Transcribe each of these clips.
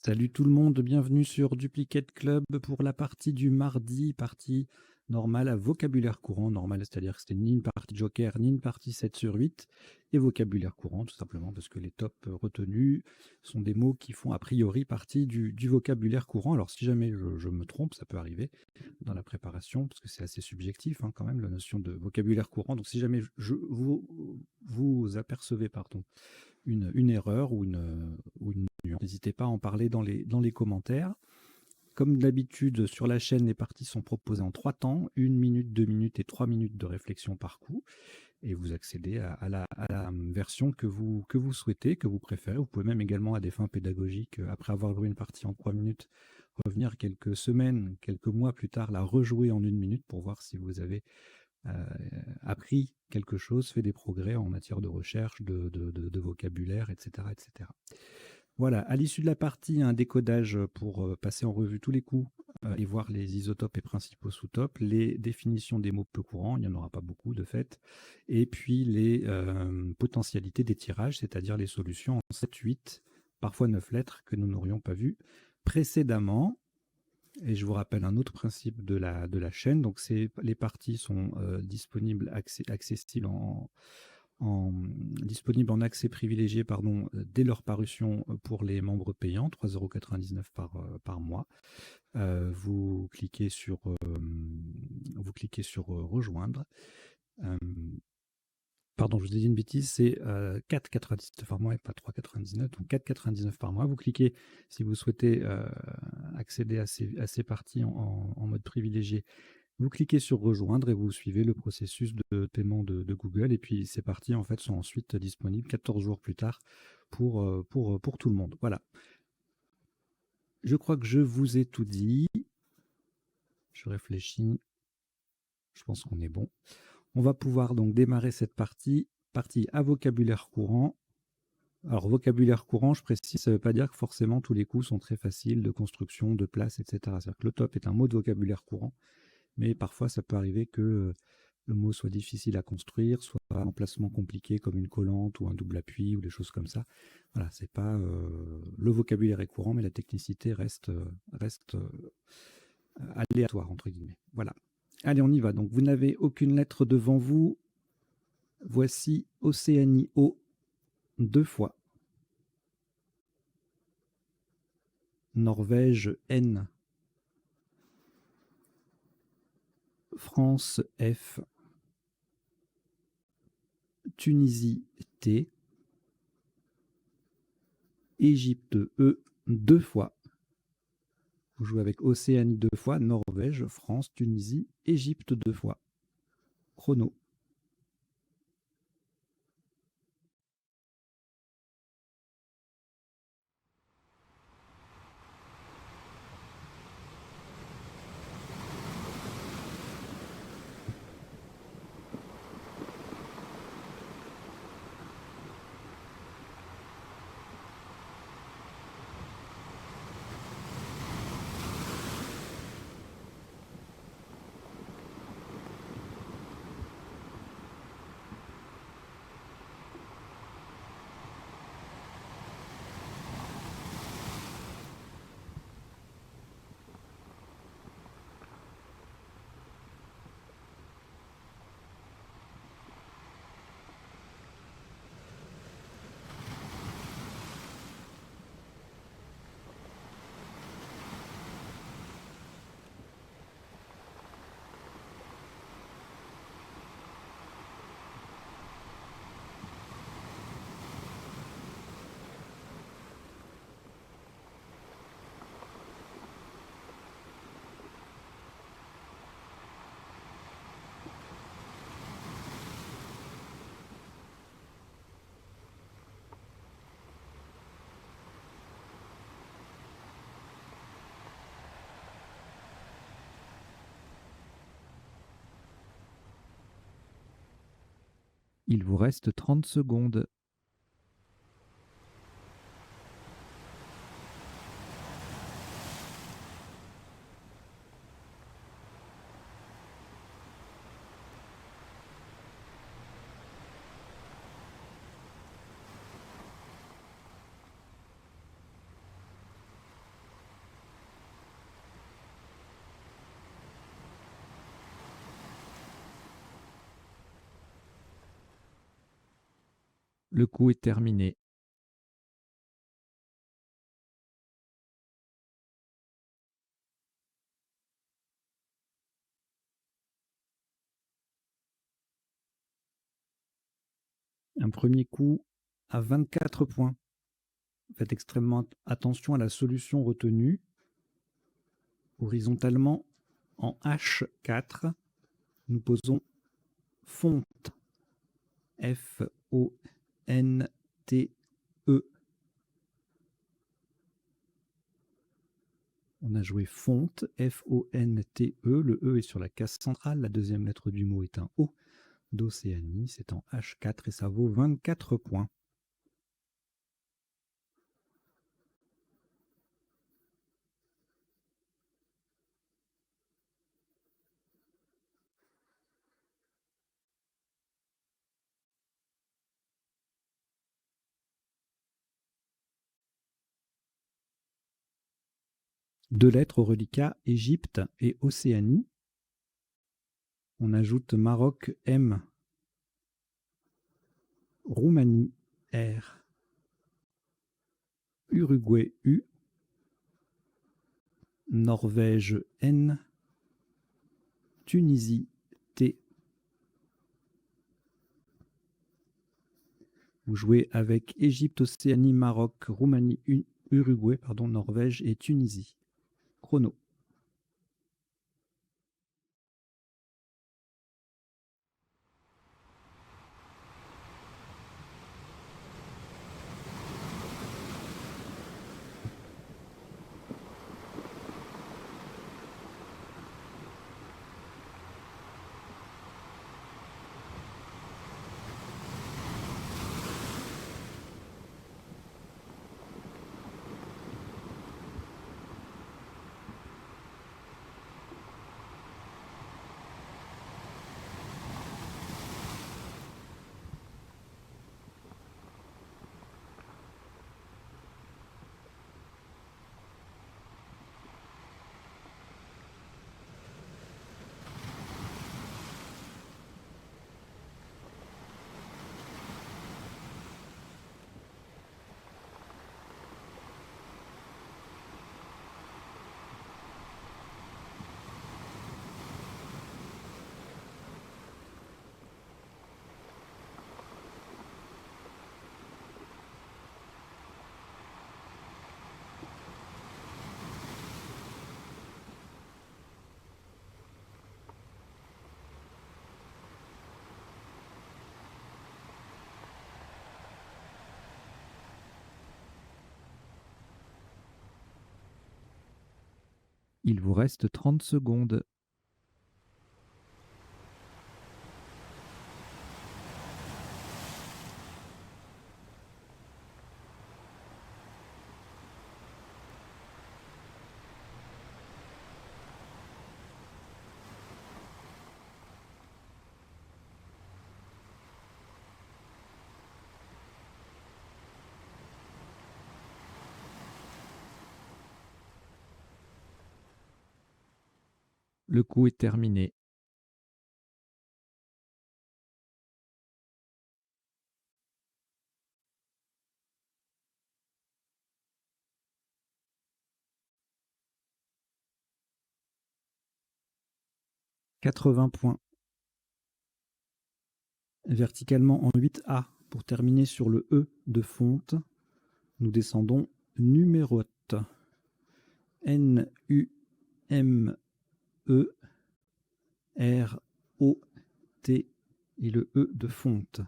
Salut tout le monde, bienvenue sur Duplicate Club pour la partie du mardi, partie normale à vocabulaire courant. Normal, c'est-à-dire que c'était ni une partie joker, ni une partie 7 sur 8, et vocabulaire courant, tout simplement parce que les tops retenus sont des mots qui font a priori partie du vocabulaire courant. Alors si jamais je me trompe, ça peut arriver dans la préparation, parce que c'est assez subjectif quand même, la notion de vocabulaire courant. Donc si jamais vous apercevez une erreur ou une nuance, n'hésitez pas à en parler dans les commentaires. Comme d'habitude, sur la chaîne, les parties sont proposées en 3 temps, 1 minute, 2 minutes et 3 minutes de réflexion par coup. Et vous accédez à la version que vous souhaitez, que vous préférez. Vous pouvez même également, à des fins pédagogiques, après avoir joué une partie en 3 minutes, revenir quelques semaines, quelques mois plus tard, la rejouer en 1 minute pour voir si vous avez appris quelque chose, fait des progrès en matière de recherche, de vocabulaire, etc., etc. Voilà, à l'issue de la partie, un décodage pour passer en revue tous les coups et voir les isotopes et principaux sous-topes, les définitions des mots peu courants, il n'y en aura pas beaucoup de fait, et puis les potentialités des tirages, c'est-à-dire les solutions en 7, 8, parfois 9 lettres que nous n'aurions pas vues précédemment. Et je vous rappelle un autre principe de la chaîne. Donc, les parties sont disponibles, accessibles disponibles en accès privilégié dès leur parution pour les membres payants, 3,99 € par mois. Vous cliquez sur rejoindre. Pardon, je vous ai dit une bêtise, c'est 4,99 par mois et pas 3,99, donc 4,99 par mois. Vous cliquez si vous souhaitez accéder à ces parties en mode privilégié. Vous cliquez sur rejoindre et vous suivez le processus de paiement de Google. Et puis ces parties en fait sont ensuite disponibles 14 jours plus tard pour tout le monde. Voilà. Je crois que je vous ai tout dit. Je réfléchis. Je pense qu'on est bon. On va pouvoir donc démarrer cette partie à vocabulaire courant. Alors, vocabulaire courant, je précise, ça ne veut pas dire que forcément tous les coups sont très faciles de construction, de place, etc. C'est-à-dire que le top est un mot de vocabulaire courant, mais parfois ça peut arriver que le mot soit difficile à construire, soit un emplacement compliqué comme une collante ou un double appui ou des choses comme ça. Voilà, c'est pas le vocabulaire est courant, mais la technicité reste aléatoire entre guillemets. Voilà. Allez, on y va. Donc, vous n'avez aucune lettre devant vous. Voici Océanie O 2 fois. Norvège N. France F. Tunisie T. Égypte E 2 fois. Vous jouez avec Océanie 2 fois, Norvège, France, Tunisie, Égypte 2 fois. Chrono. Il vous reste 30 secondes. Le coup est terminé. Un premier coup à 24 points. Faites extrêmement attention à la solution retenue. Horizontalement, en H4, nous posons fonte. F-O-N-T-E. On a joué fonte, F-O-N-T-E. Le E est sur la case centrale. La deuxième lettre du mot est un O d'Océanie. C'est en H4 et ça vaut 24 points. Deux lettres au reliquat, Égypte et Océanie. On ajoute Maroc, M. Roumanie, R. Uruguay, U. Norvège, N. Tunisie, T. Vous jouez avec Égypte, Océanie, Maroc, Roumanie, Uruguay, Norvège et Tunisie. Chrono. Il vous reste 30 secondes. Le coup est terminé. « 80 points. Verticalement en 8A. Pour terminer sur le E de fonte, nous descendons numérote. N-U-M-E R-O-T et le E de fonte.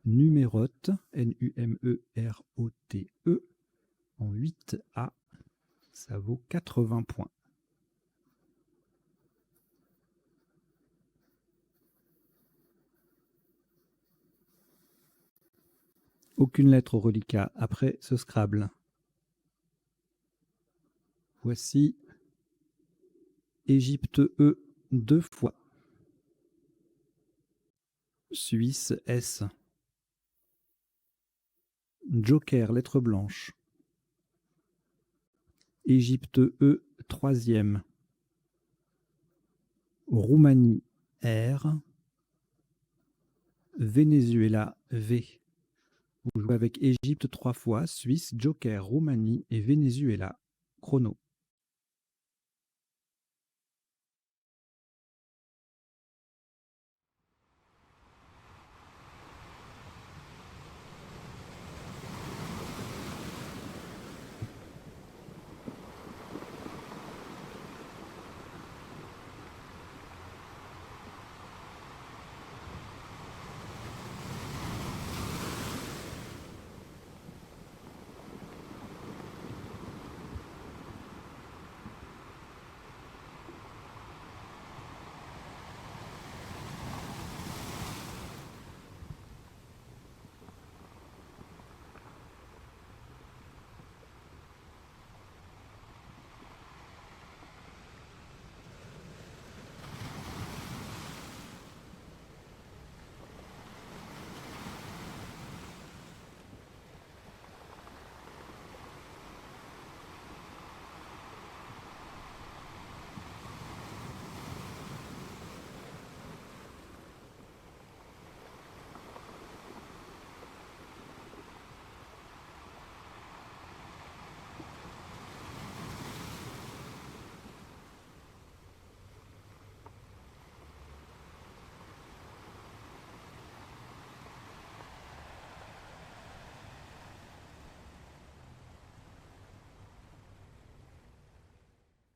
Numérote, N-U-M-E-R-O-T-E, en 8A, ça vaut 80 points. Aucune lettre au reliquat après ce Scrabble. Voici Égypte E 2 fois. Suisse S. Joker, lettre blanche. Égypte E 3e. Roumanie R. Venezuela V. Vous jouez avec Égypte 3 fois, Suisse, Joker, Roumanie et Venezuela. Chrono.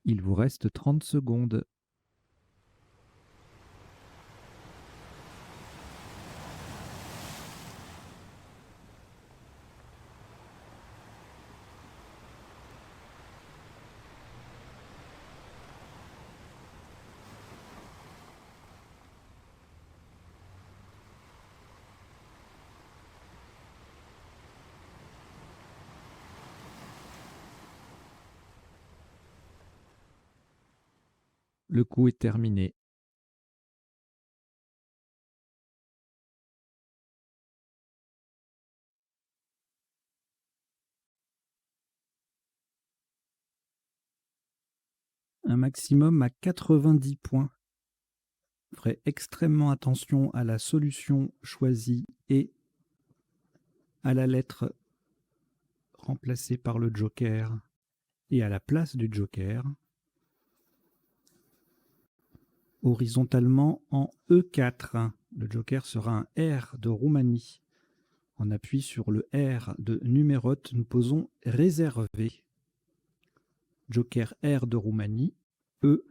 Il vous reste 30 secondes. Le coup est terminé. Un maximum à 90 points. Ferez extrêmement attention à la solution choisie et à la lettre remplacée par le joker et à la place du joker. Horizontalement en E4. Le joker sera un R de Roumanie. On appuie sur le R de numérote, nous posons réservé. Joker R de Roumanie, E,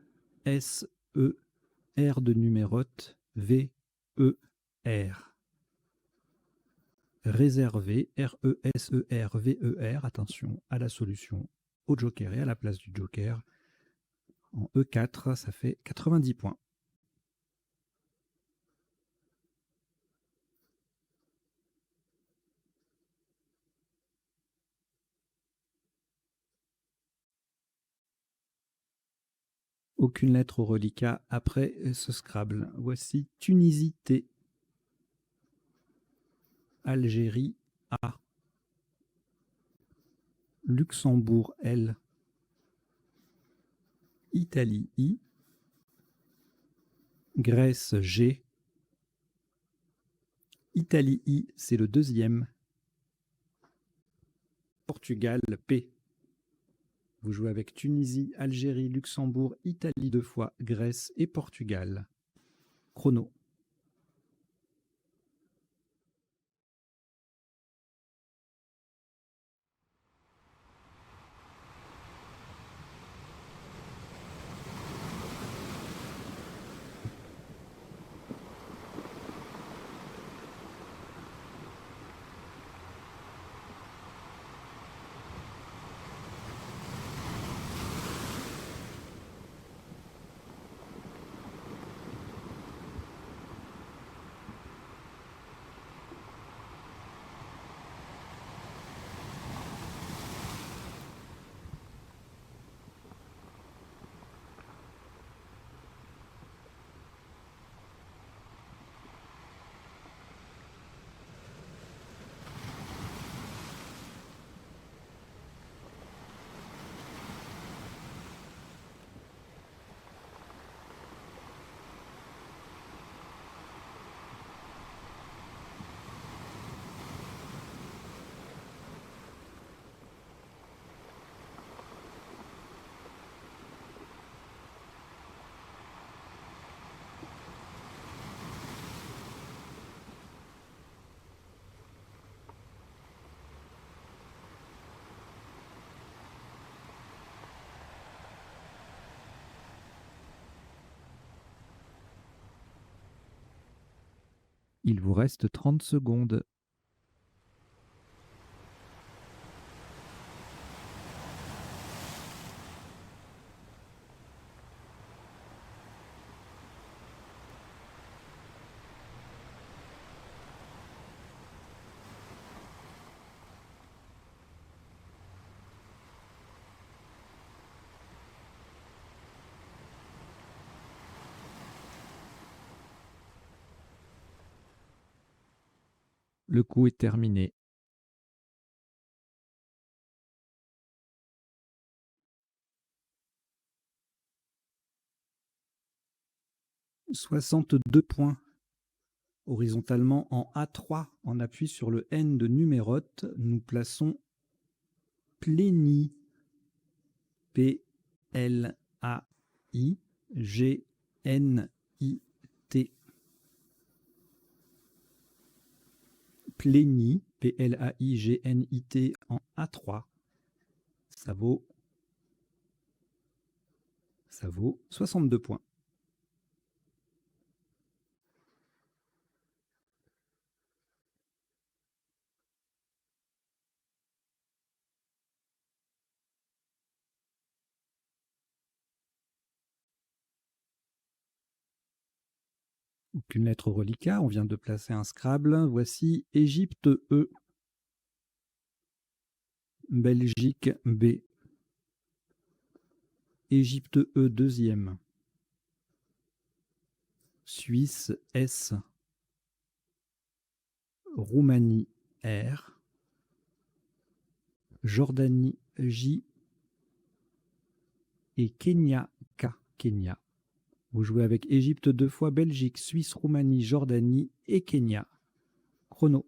S, E, R de numérote, V, E, R. Réservé, R, E, S, E, R, V, E, R. Attention à la solution au joker et à la place du joker. En E4, ça fait 90 points. Aucune lettre au reliquat après ce Scrabble. Voici Tunisie T. Algérie A. Luxembourg L. Italie I. Grèce G. Italie I, c'est le deuxième. Portugal P. Vous jouez avec Tunisie, Algérie, Luxembourg, Italie 2 fois, Grèce et Portugal. Chrono. Il vous reste 30 secondes. Le coup est terminé. « 62 points. Horizontalement en A3, en appui sur le N de numérote, nous plaçons Plénie. P-L-A-I-G-N-I-T. Plénie, P-L-A-I-G-N-I-T en A3. Ça vaut 62 points. Aucune lettre au reliquat, on vient de placer un Scrabble. Voici Égypte E, Belgique B, Égypte E deuxième, Suisse S, Roumanie R, Jordanie J et Kenya K. Kenya. Vous jouez avec Égypte 2 fois, Belgique, Suisse, Roumanie, Jordanie et Kenya. Chrono.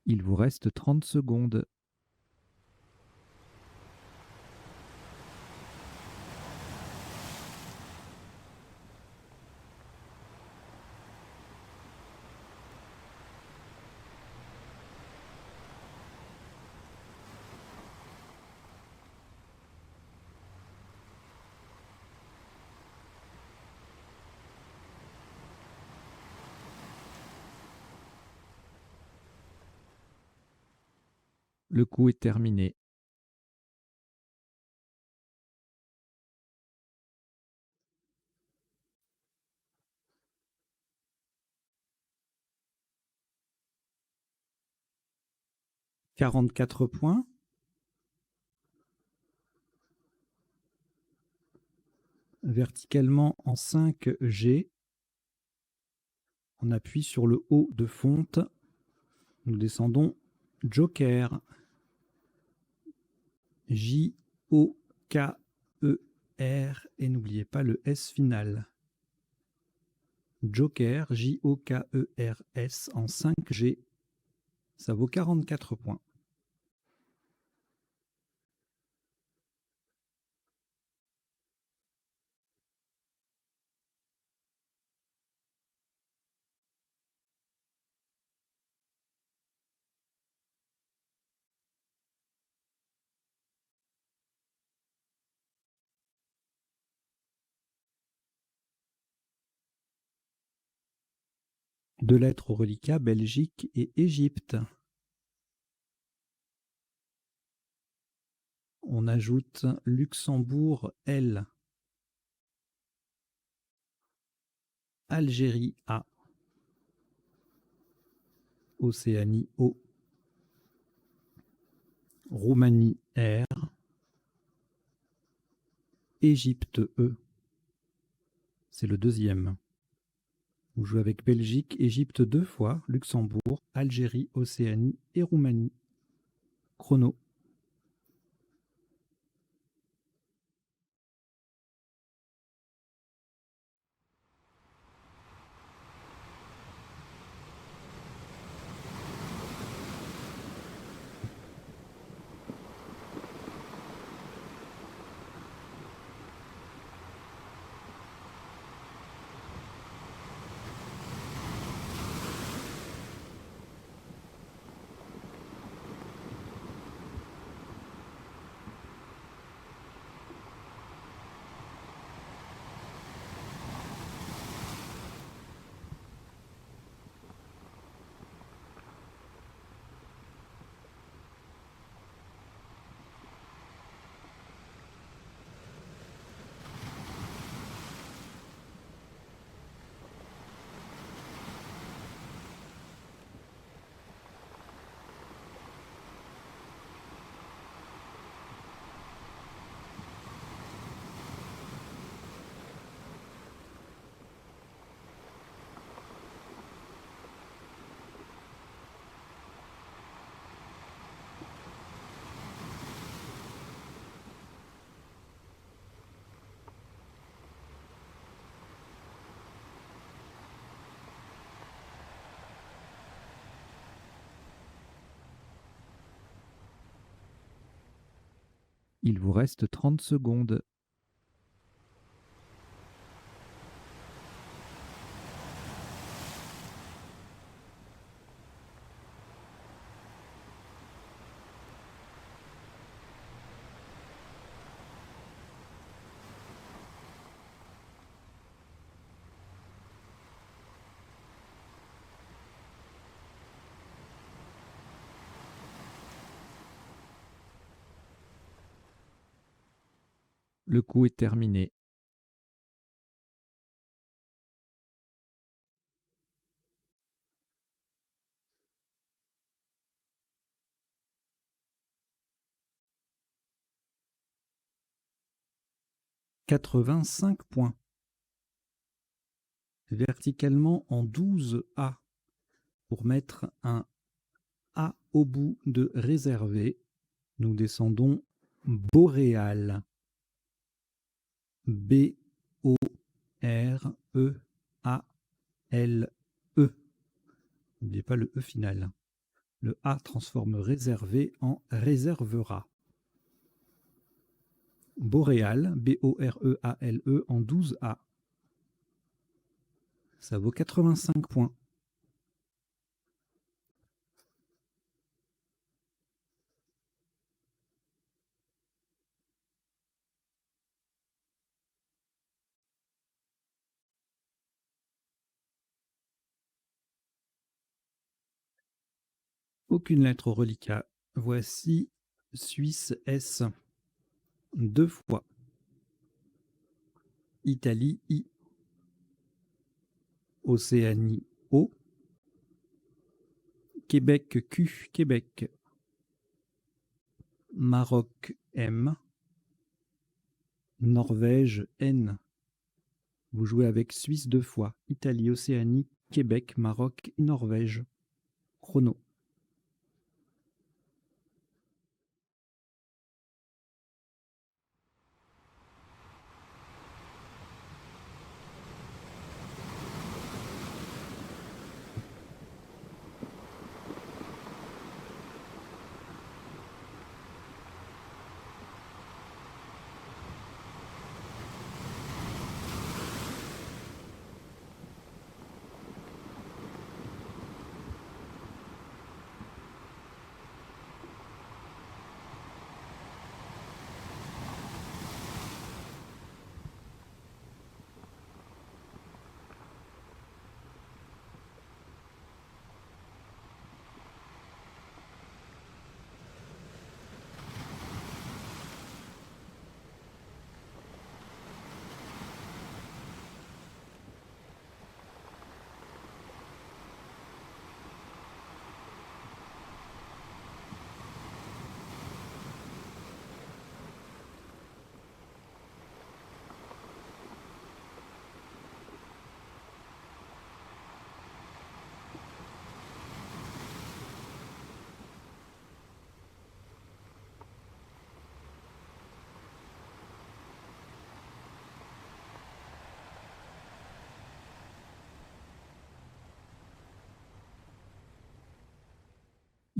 Il vous reste 30 secondes. Le coup est terminé. « 44 points. Verticalement en 5G. On appuie sur le haut de fonte. Nous descendons Joker. J-O-K-E-R et n'oubliez pas le S final. Joker, J-O-K-E-R-S en 5G. Ça vaut 44 points. 2 lettres au reliquat, Belgique et Égypte. On ajoute Luxembourg, L. Algérie, A. Océanie, O. Roumanie, R. Égypte, E. C'est le deuxième. Vous jouez avec Belgique, Égypte 2 fois, Luxembourg, Algérie, Océanie et Roumanie. Chrono. Il vous reste 30 secondes. Le coup est terminé. « 85 points. Verticalement en 12 A pour mettre un A au bout de réservé. Nous descendons Boréal. B-O-R-E-A-L-E. N'oubliez pas le E final. Le A transforme réservé en réservera. Boréal, B-O-R-E-A-L-E en 12 A. Ça vaut 85 points. Aucune lettre au reliquat. Voici Suisse S. 2 fois. Italie I. Océanie O. Québec Q. Québec. Maroc M. Norvège N. Vous jouez avec Suisse 2 fois. Italie, Océanie, Québec, Maroc et Norvège. Chrono.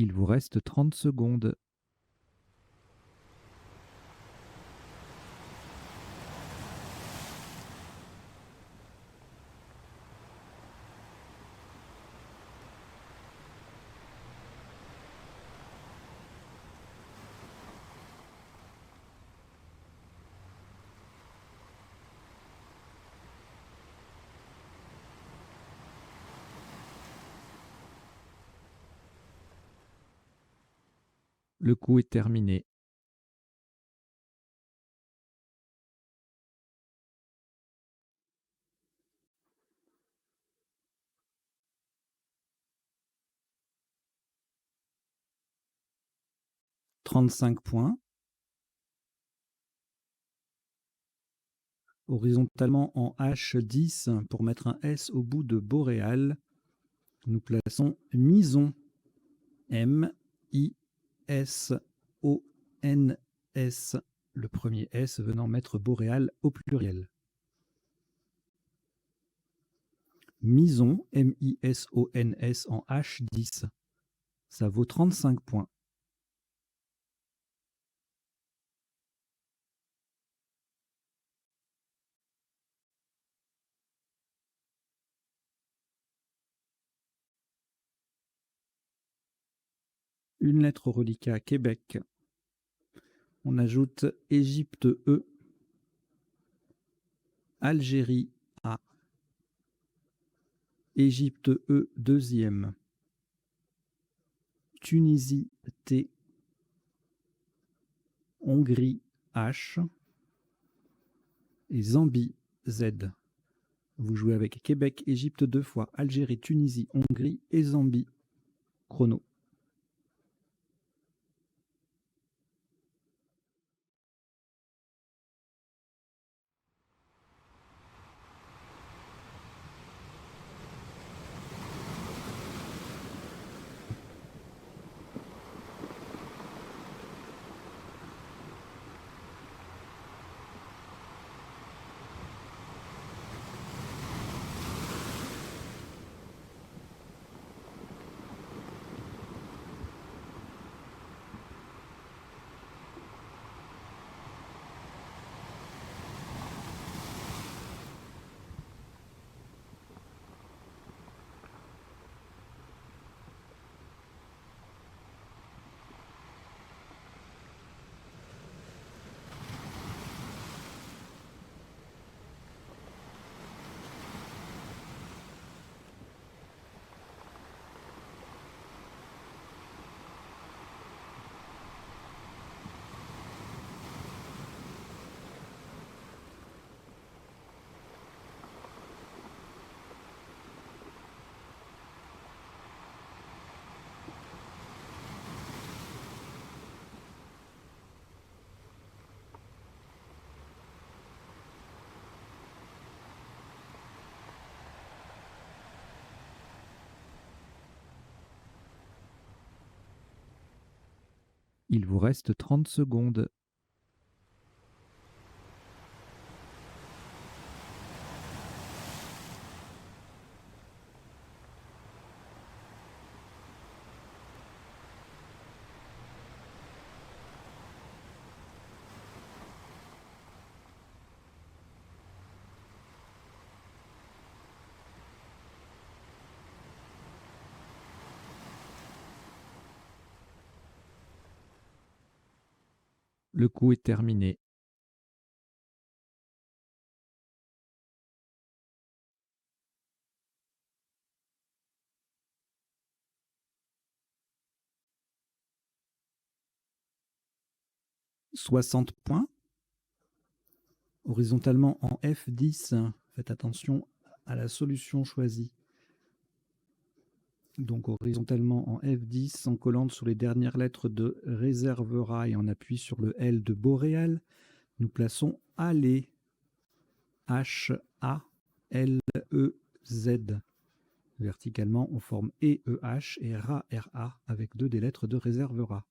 Il vous reste 30 secondes. Le coup est terminé. « 35 points. Horizontalement en H10 pour mettre un S au bout de boréal. Nous plaçons Mison. M-I-S-O-N-S. Le premier S venant mettre boréal au pluriel. Mison, M-I-S-O-N-S en H10. Ça vaut 35 points. Une lettre au reliquat Québec. On ajoute Égypte E, Algérie A, Égypte E deuxième, Tunisie T, Hongrie H et Zambie Z. Vous jouez avec Québec, Égypte 2 fois, Algérie, Tunisie, Hongrie et Zambie. Chrono. Il vous reste 30 secondes. Le coup est terminé. « 60 points. Horizontalement en F10. Faites attention à la solution choisie. Donc horizontalement en F10, en collant sur les dernières lettres de réservera et en appui sur le L de boréal, nous plaçons aller. H-A-L-E-Z. Verticalement, on forme E-E-H et Ra-R-A avec deux des lettres de réservera.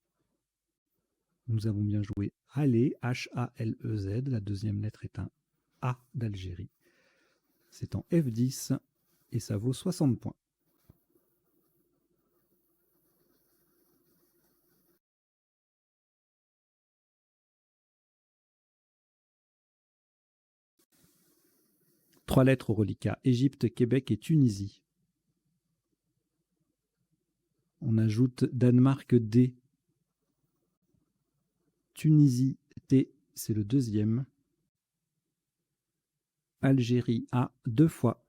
Nous avons bien joué aller, H-A-L-E-Z. La deuxième lettre est un A d'Algérie. C'est en F10 et ça vaut 60 points. 3 lettres au reliquat. Égypte, Québec et Tunisie. On ajoute Danemark D. Tunisie T, c'est le deuxième. Algérie A 2 fois.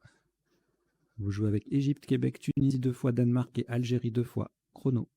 Vous jouez avec Égypte, Québec, Tunisie 2 fois, Danemark et Algérie 2 fois. Chrono.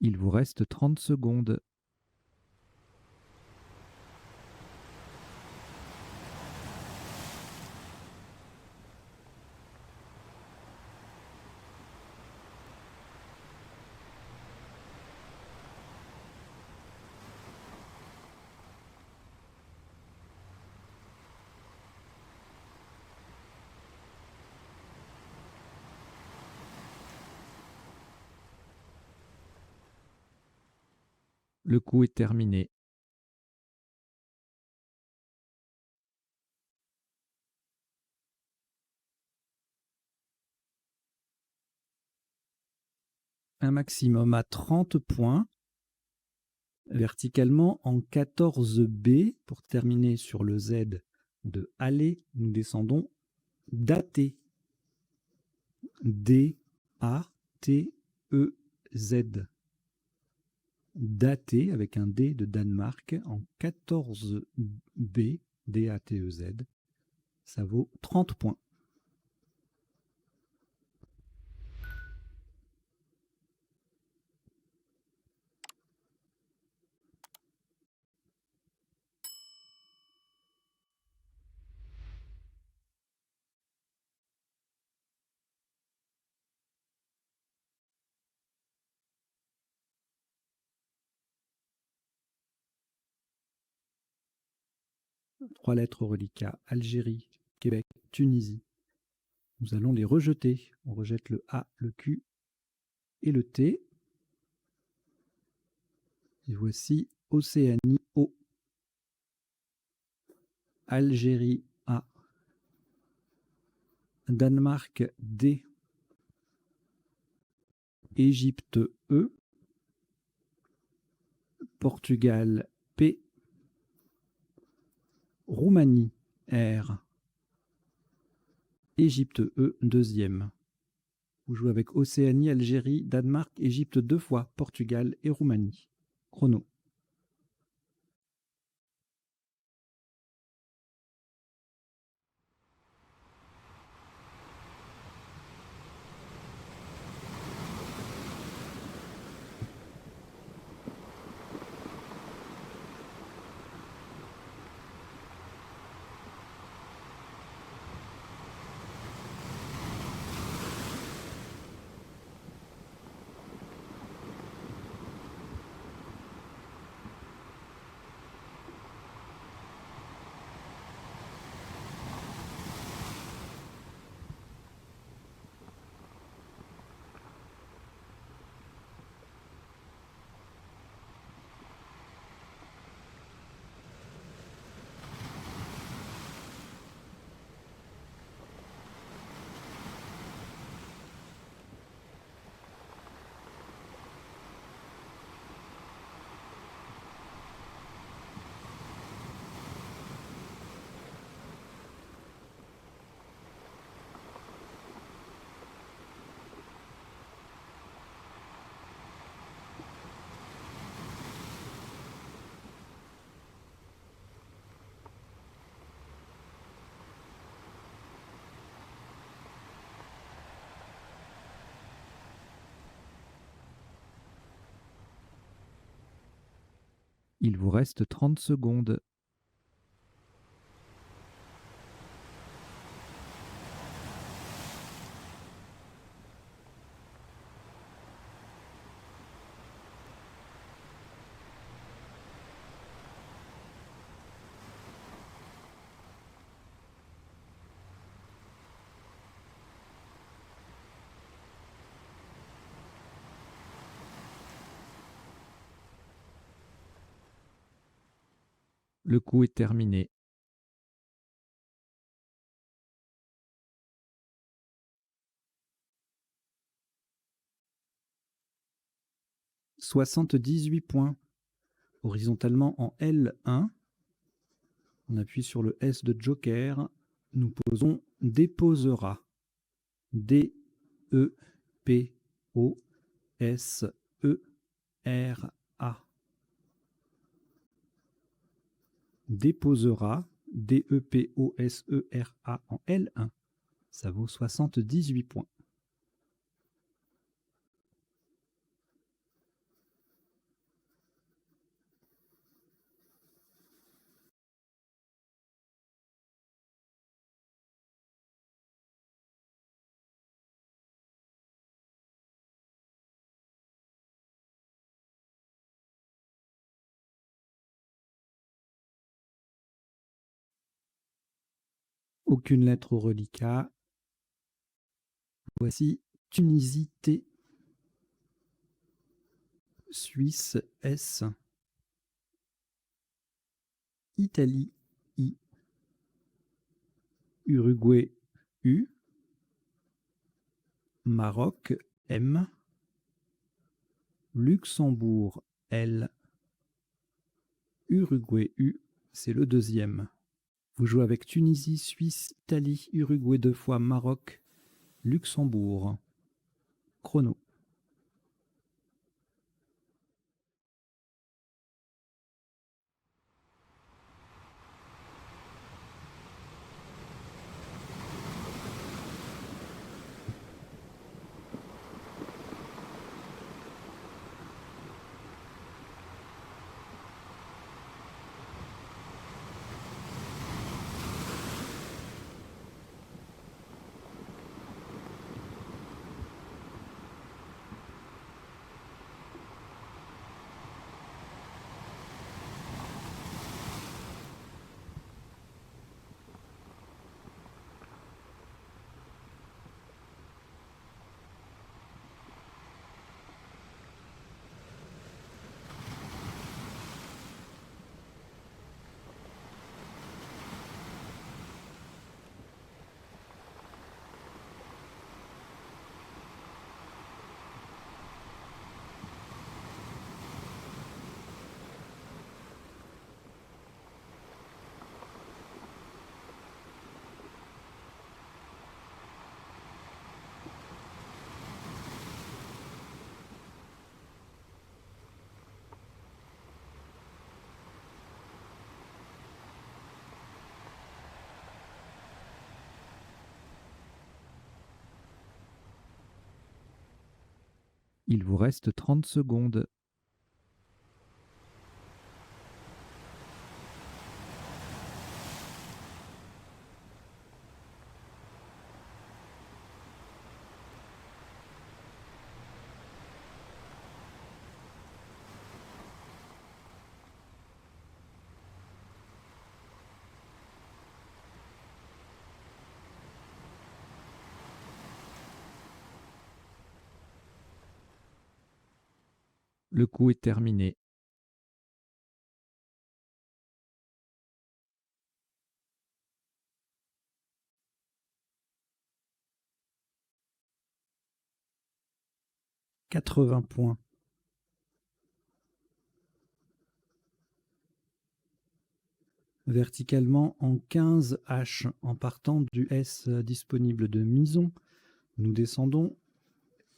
Il vous reste 30 secondes. Le coup est terminé. Un maximum à 30 points. Verticalement en 14B. Pour terminer sur le Z de aller, nous descendons daté. D-A-T-E-Z. Daté avec un D de Danemark en 14B. D-A-T-E-Z. Ça vaut 30 points. Trois lettres au reliquat. Algérie, Québec, Tunisie. Nous allons les rejeter. On rejette le A, le Q et le T. Et voici Océanie O. Algérie A. Danemark D. Égypte E. Portugal P. Roumanie R. Égypte E, deuxième. Vous jouez avec Océanie, Algérie, Danemark, Égypte 2 fois, Portugal et Roumanie. Chrono. Il vous reste 30 secondes. Le coup est terminé. « 78 points. Horizontalement en L1. On appuie sur le S de Joker. Nous posons déposera. D-E-P-O-S-E-R-A. Déposera. D-E-P-O-S-E-R-A en L1. Ça vaut 78 points. Aucune lettre au reliquat. Voici Tunisie T, Suisse S, Italie I, Uruguay U, Maroc M, Luxembourg L, Uruguay U, c'est le deuxième. Vous jouez avec Tunisie, Suisse, Italie, Uruguay 2 fois, Maroc, Luxembourg. Chrono. Il vous reste 30 secondes. Le coup est terminé. « 80 points. Verticalement en 15 H en partant du S disponible de Mison. Nous descendons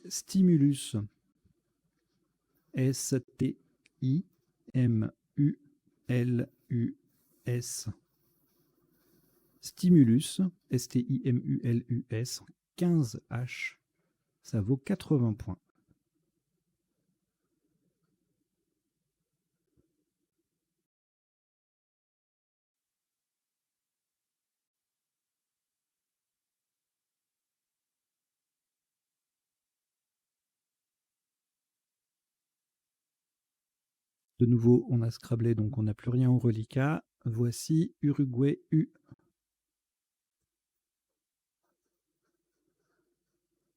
Stimulus. S-T-I-M-U-L-U-S. Stimulus, S-T-I-M-U-L-U-S, 15 H. Ça vaut 80 points. De nouveau, on a scrablé, donc on n'a plus rien au reliquat. Voici Uruguay U.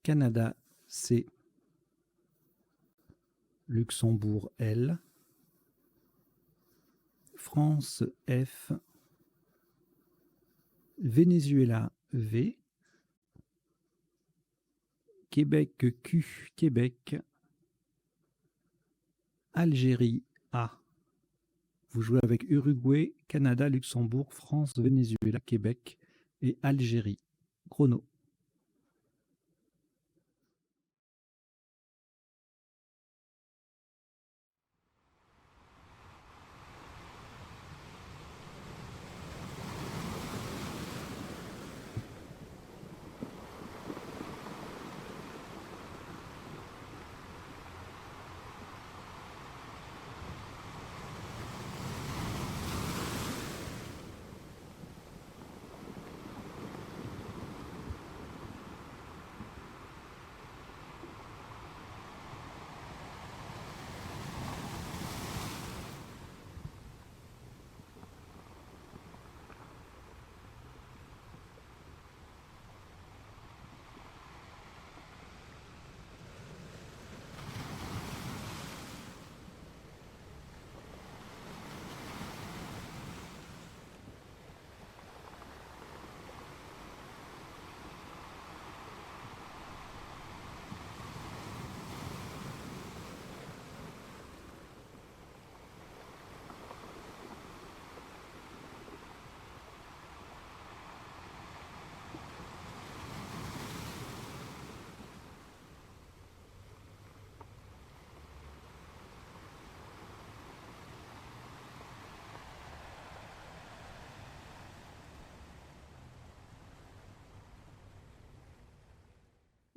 Canada C. Luxembourg L. France F. Venezuela V. Québec Q. Québec. Algérie A. Vous jouez avec Uruguay, Canada, Luxembourg, France, Venezuela, Québec et Algérie. Chrono.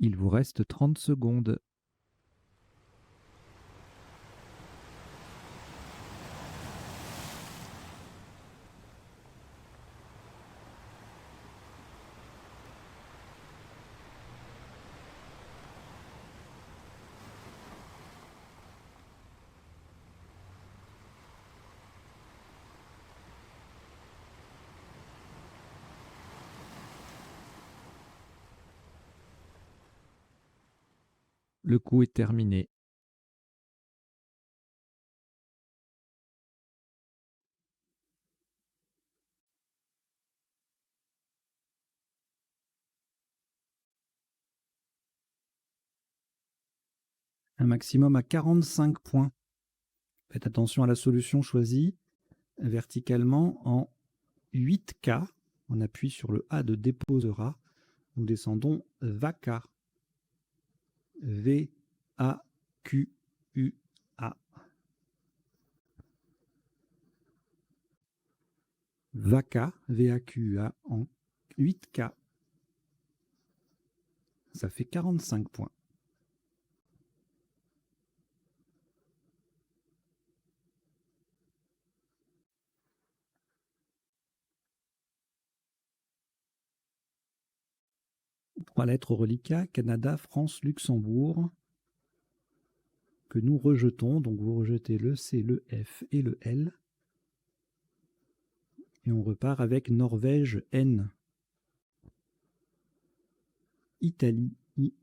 Il vous reste 30 secondes. Le coup est terminé. Un maximum à 45 points. Faites attention à la solution choisie verticalement en 8K. On appuie sur le A de déposera. Nous descendons VACA. V-A-Q-U-A. VACA, V-A-Q-U-A en 8K. Ça fait 45 points. Trois lettres au reliquat, Canada, France, Luxembourg, que nous rejetons. Donc vous rejetez le C, le F et le L. Et on repart avec Norvège N. Italie I.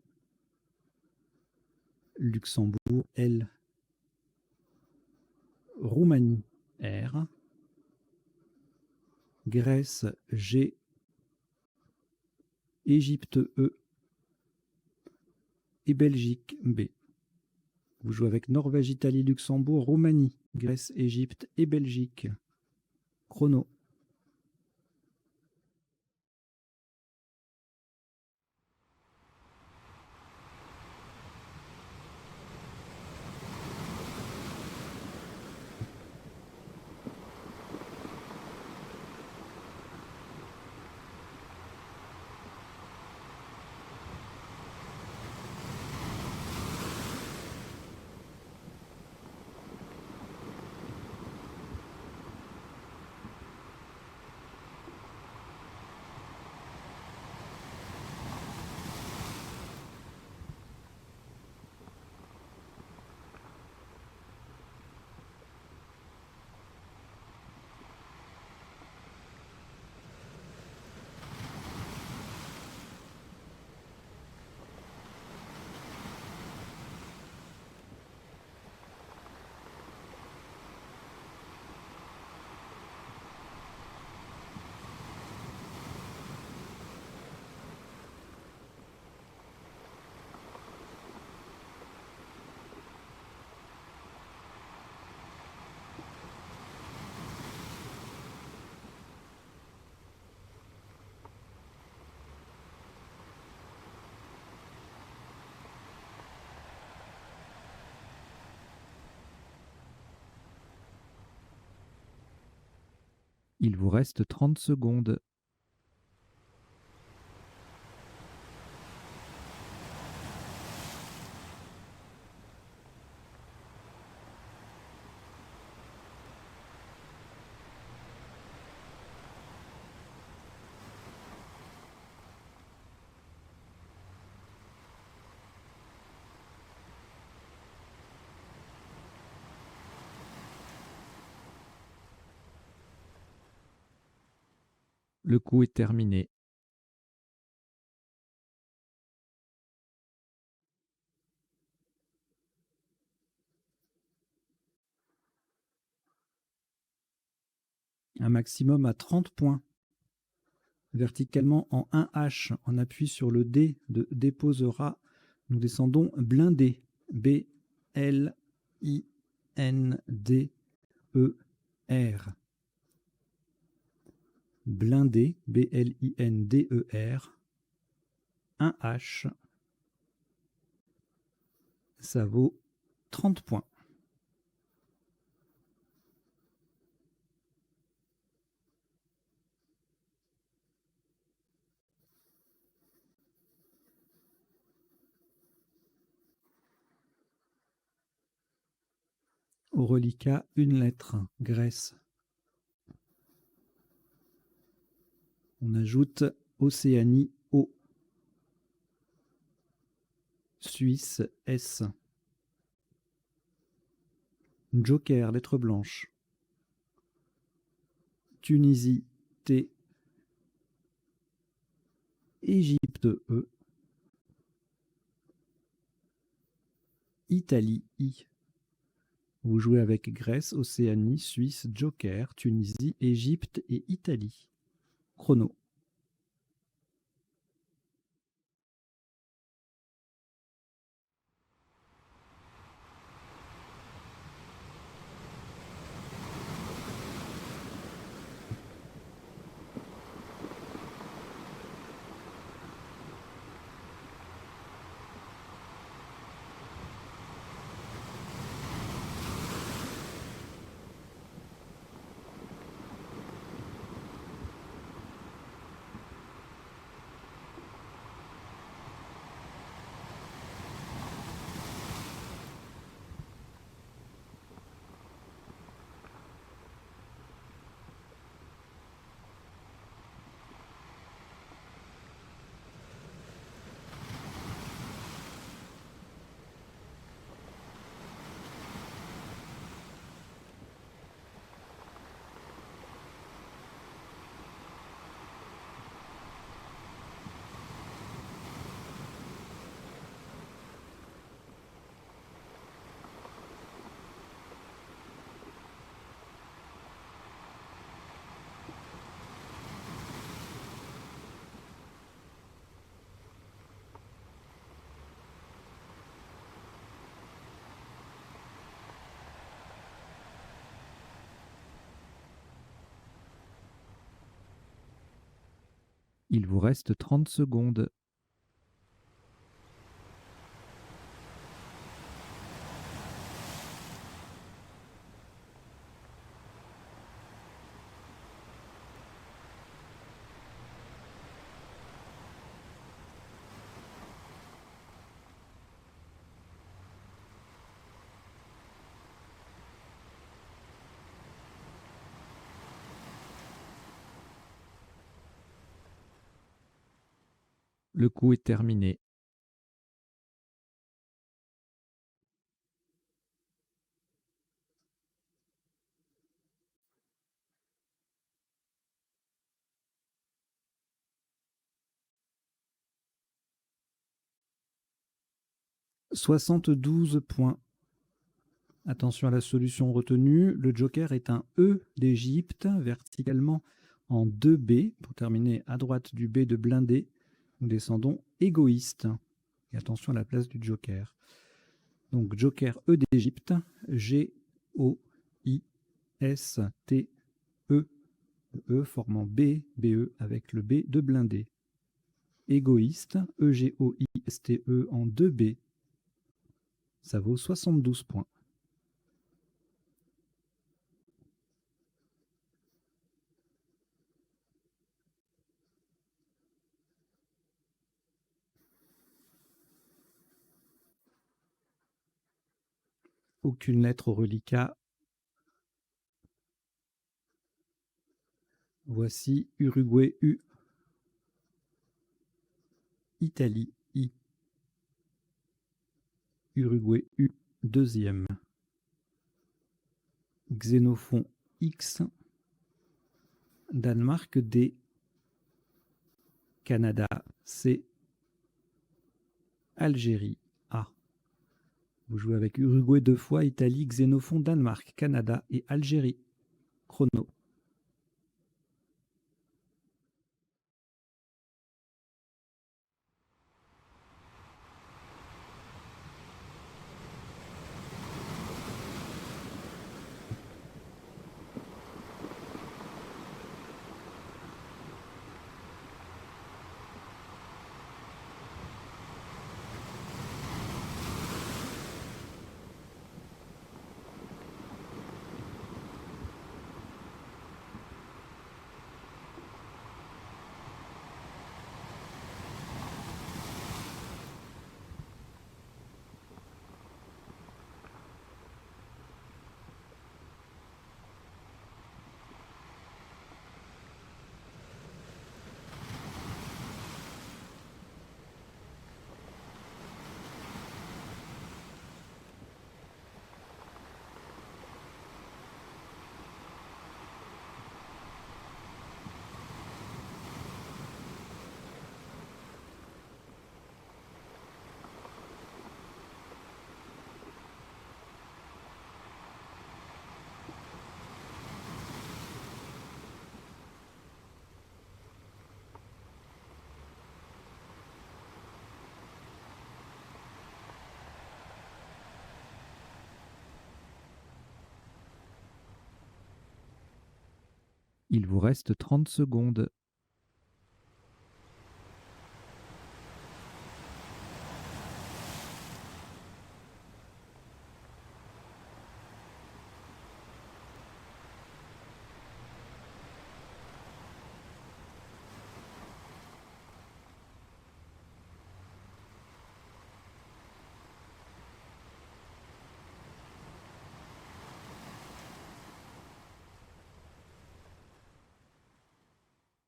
Luxembourg L. Roumanie R. Grèce G. Égypte E. Et Belgique B. Vous jouez avec Norvège, Italie, Luxembourg, Roumanie, Grèce, Égypte et Belgique. Chrono. Il vous reste 30 secondes. Le coup est terminé. Un maximum à 30 points. Verticalement en 1H, on appuie sur le D de déposera. Nous descendons blindé. B-L-I-N-D-E-R. Blindé. B-L-I-N-D-E-R. 1H. Ça vaut 30 points. Au reliquat, une lettre, Grèce. On ajoute Océanie, O. Suisse, S. Joker, lettre blanche. Tunisie, T. Égypte, E. Italie, I. Vous jouez avec Grèce, Océanie, Suisse, Joker, Tunisie, Égypte et Italie. Chrono. Il vous reste 30 secondes. Le coup est terminé. « 72 points. Attention à la solution retenue. Le joker est un E d'Égypte, verticalement en 2B. Pour terminer à droite du B de blindé, nous descendons égoïste. Et attention à la place du joker. Donc joker E d'Égypte, G-O-I-S-T-E, E formant B, BE avec le B de blindé. Égoïste, E-G-O-I-S-T-E en 2B. Ça vaut 72 points. Aucune lettre au reliquat. Voici Uruguay U. Italie I. Uruguay U, deuxième. Xénophon X. Danemark D. Canada C. Algérie A. Vous jouez avec Uruguay 2 fois, Italie, Xénophon, Danemark, Canada et Algérie. Chrono. Il vous reste 30 secondes.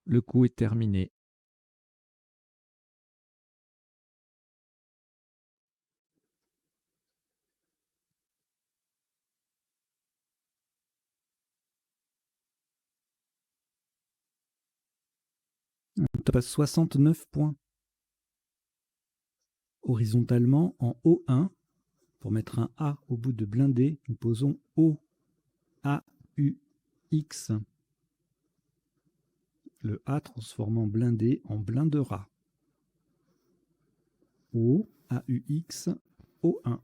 Le coup est terminé. On passe 69 points. Horizontalement, en O1, pour mettre un A au bout de blindé, nous posons O, A, U, X. Le A transformant blindé en blindera. O, A, U, X, O1.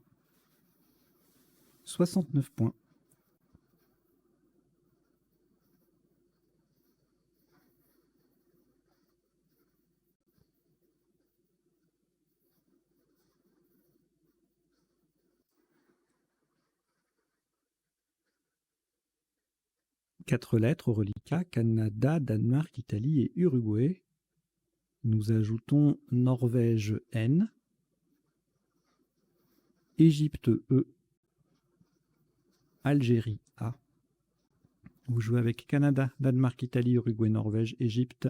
69 points. Quatre lettres au reliquat, Canada, Danemark, Italie et Uruguay. Nous ajoutons Norvège N, Égypte E, Algérie A. Vous jouez avec Canada, Danemark, Italie, Uruguay, Norvège, Égypte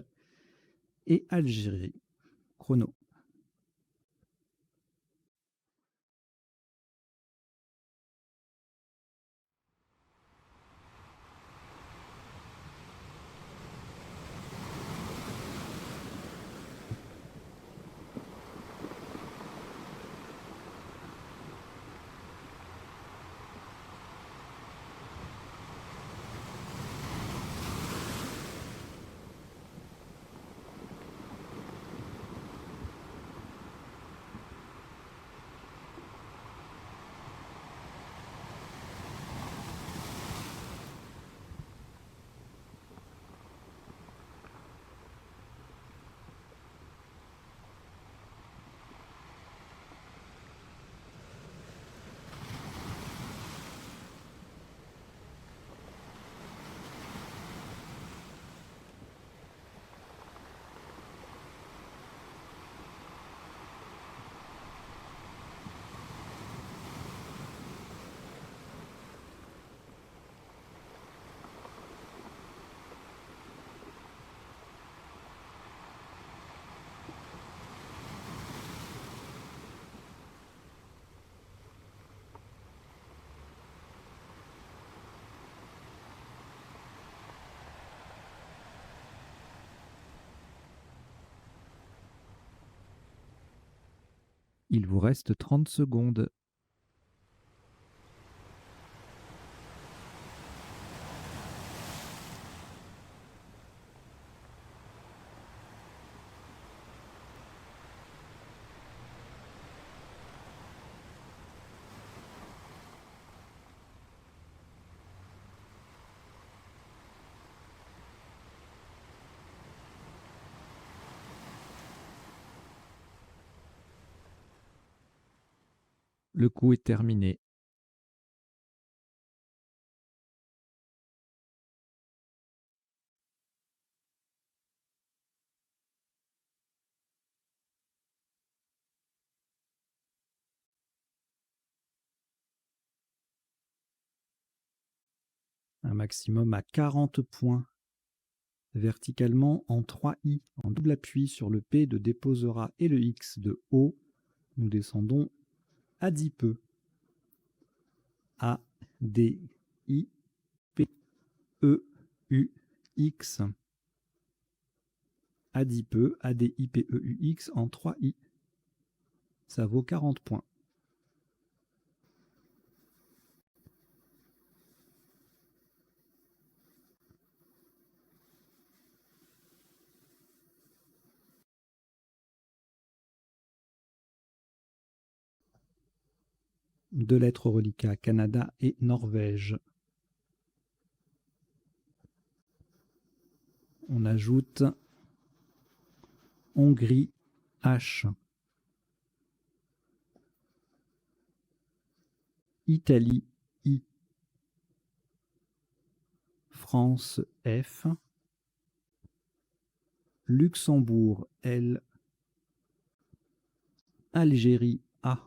et Algérie. Chrono. Il vous reste 30 secondes. Le coup est terminé. Un maximum à 40 points. Verticalement en 3 I, en double appui sur le P de déposera et le X de haut, nous descendons à 10 peu. A, D, I, P, E, U, X. A 10 peu, A, D, I, P, E, U, X en 3 I. Ça vaut 40 points. Deux lettres reliquats, Canada et Norvège. On ajoute Hongrie, H. Italie, I. France, F. Luxembourg, L. Algérie, A.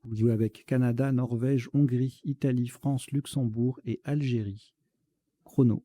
Vous jouez avec Canada, Norvège, Hongrie, Italie, France, Luxembourg et Algérie. Chrono.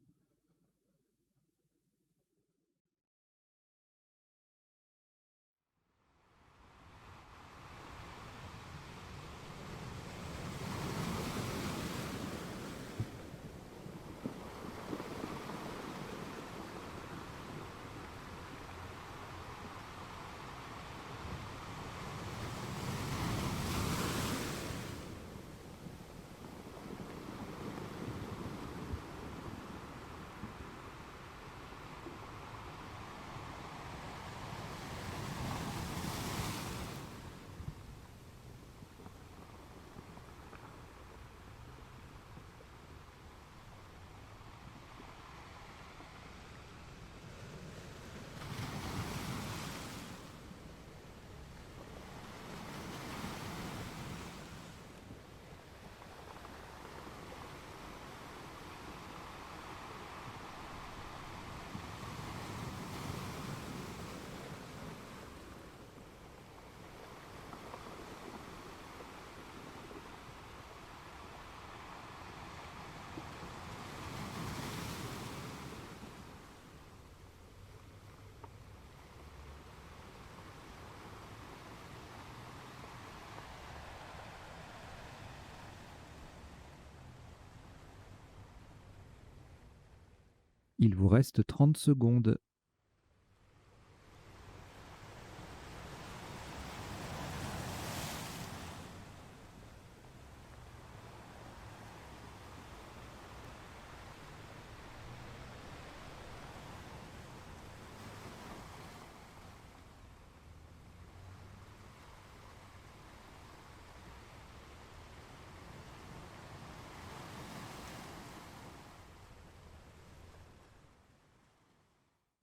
Il vous reste 30 secondes.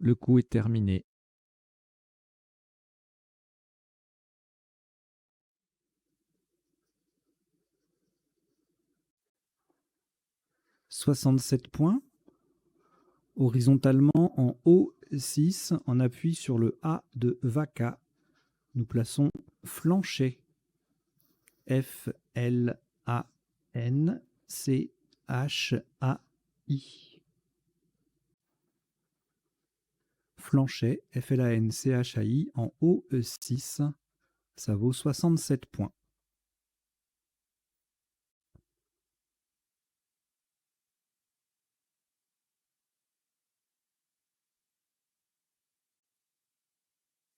Le coup est terminé. « 67 points. Horizontalement en O6, en appui sur le A de Vaca, nous plaçons Flanchet. F, L, A, N, C, H, A, I. Flanchet, F, L, A, N, C, H, A, I, en O6, ça vaut 67 points.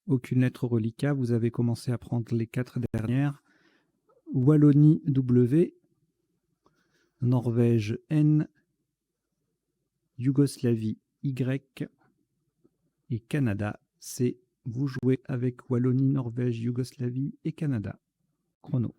Aucune lettre reliquat. Vous avez commencé à prendre les 4 dernières. Wallonie W, Norvège N, Yougoslavie Y et Canada C. Vous jouez avec Wallonie, Norvège, Yougoslavie et Canada. Chrono.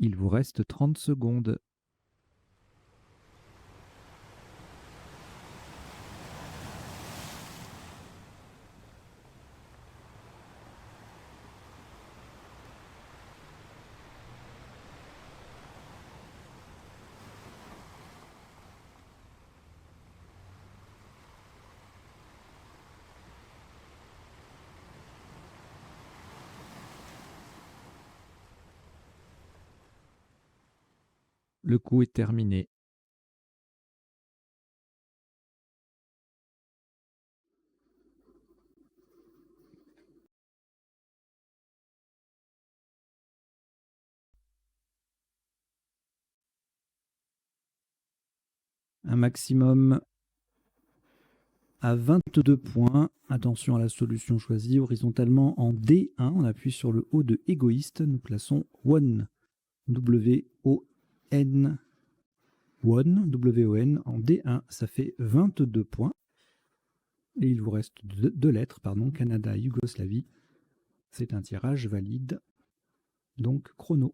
Il vous reste 30 secondes. Le coup est terminé. Un maximum à 22 points. Attention à la solution choisie. Horizontalement en D1, on appuie sur le haut de égoïste. Nous plaçons Won. W-O-N. Won, W-O-N en D1. Ça fait 22 points. Et il vous reste deux lettres, pardon, Canada, Yougoslavie. C'est un tirage valide. Donc chrono.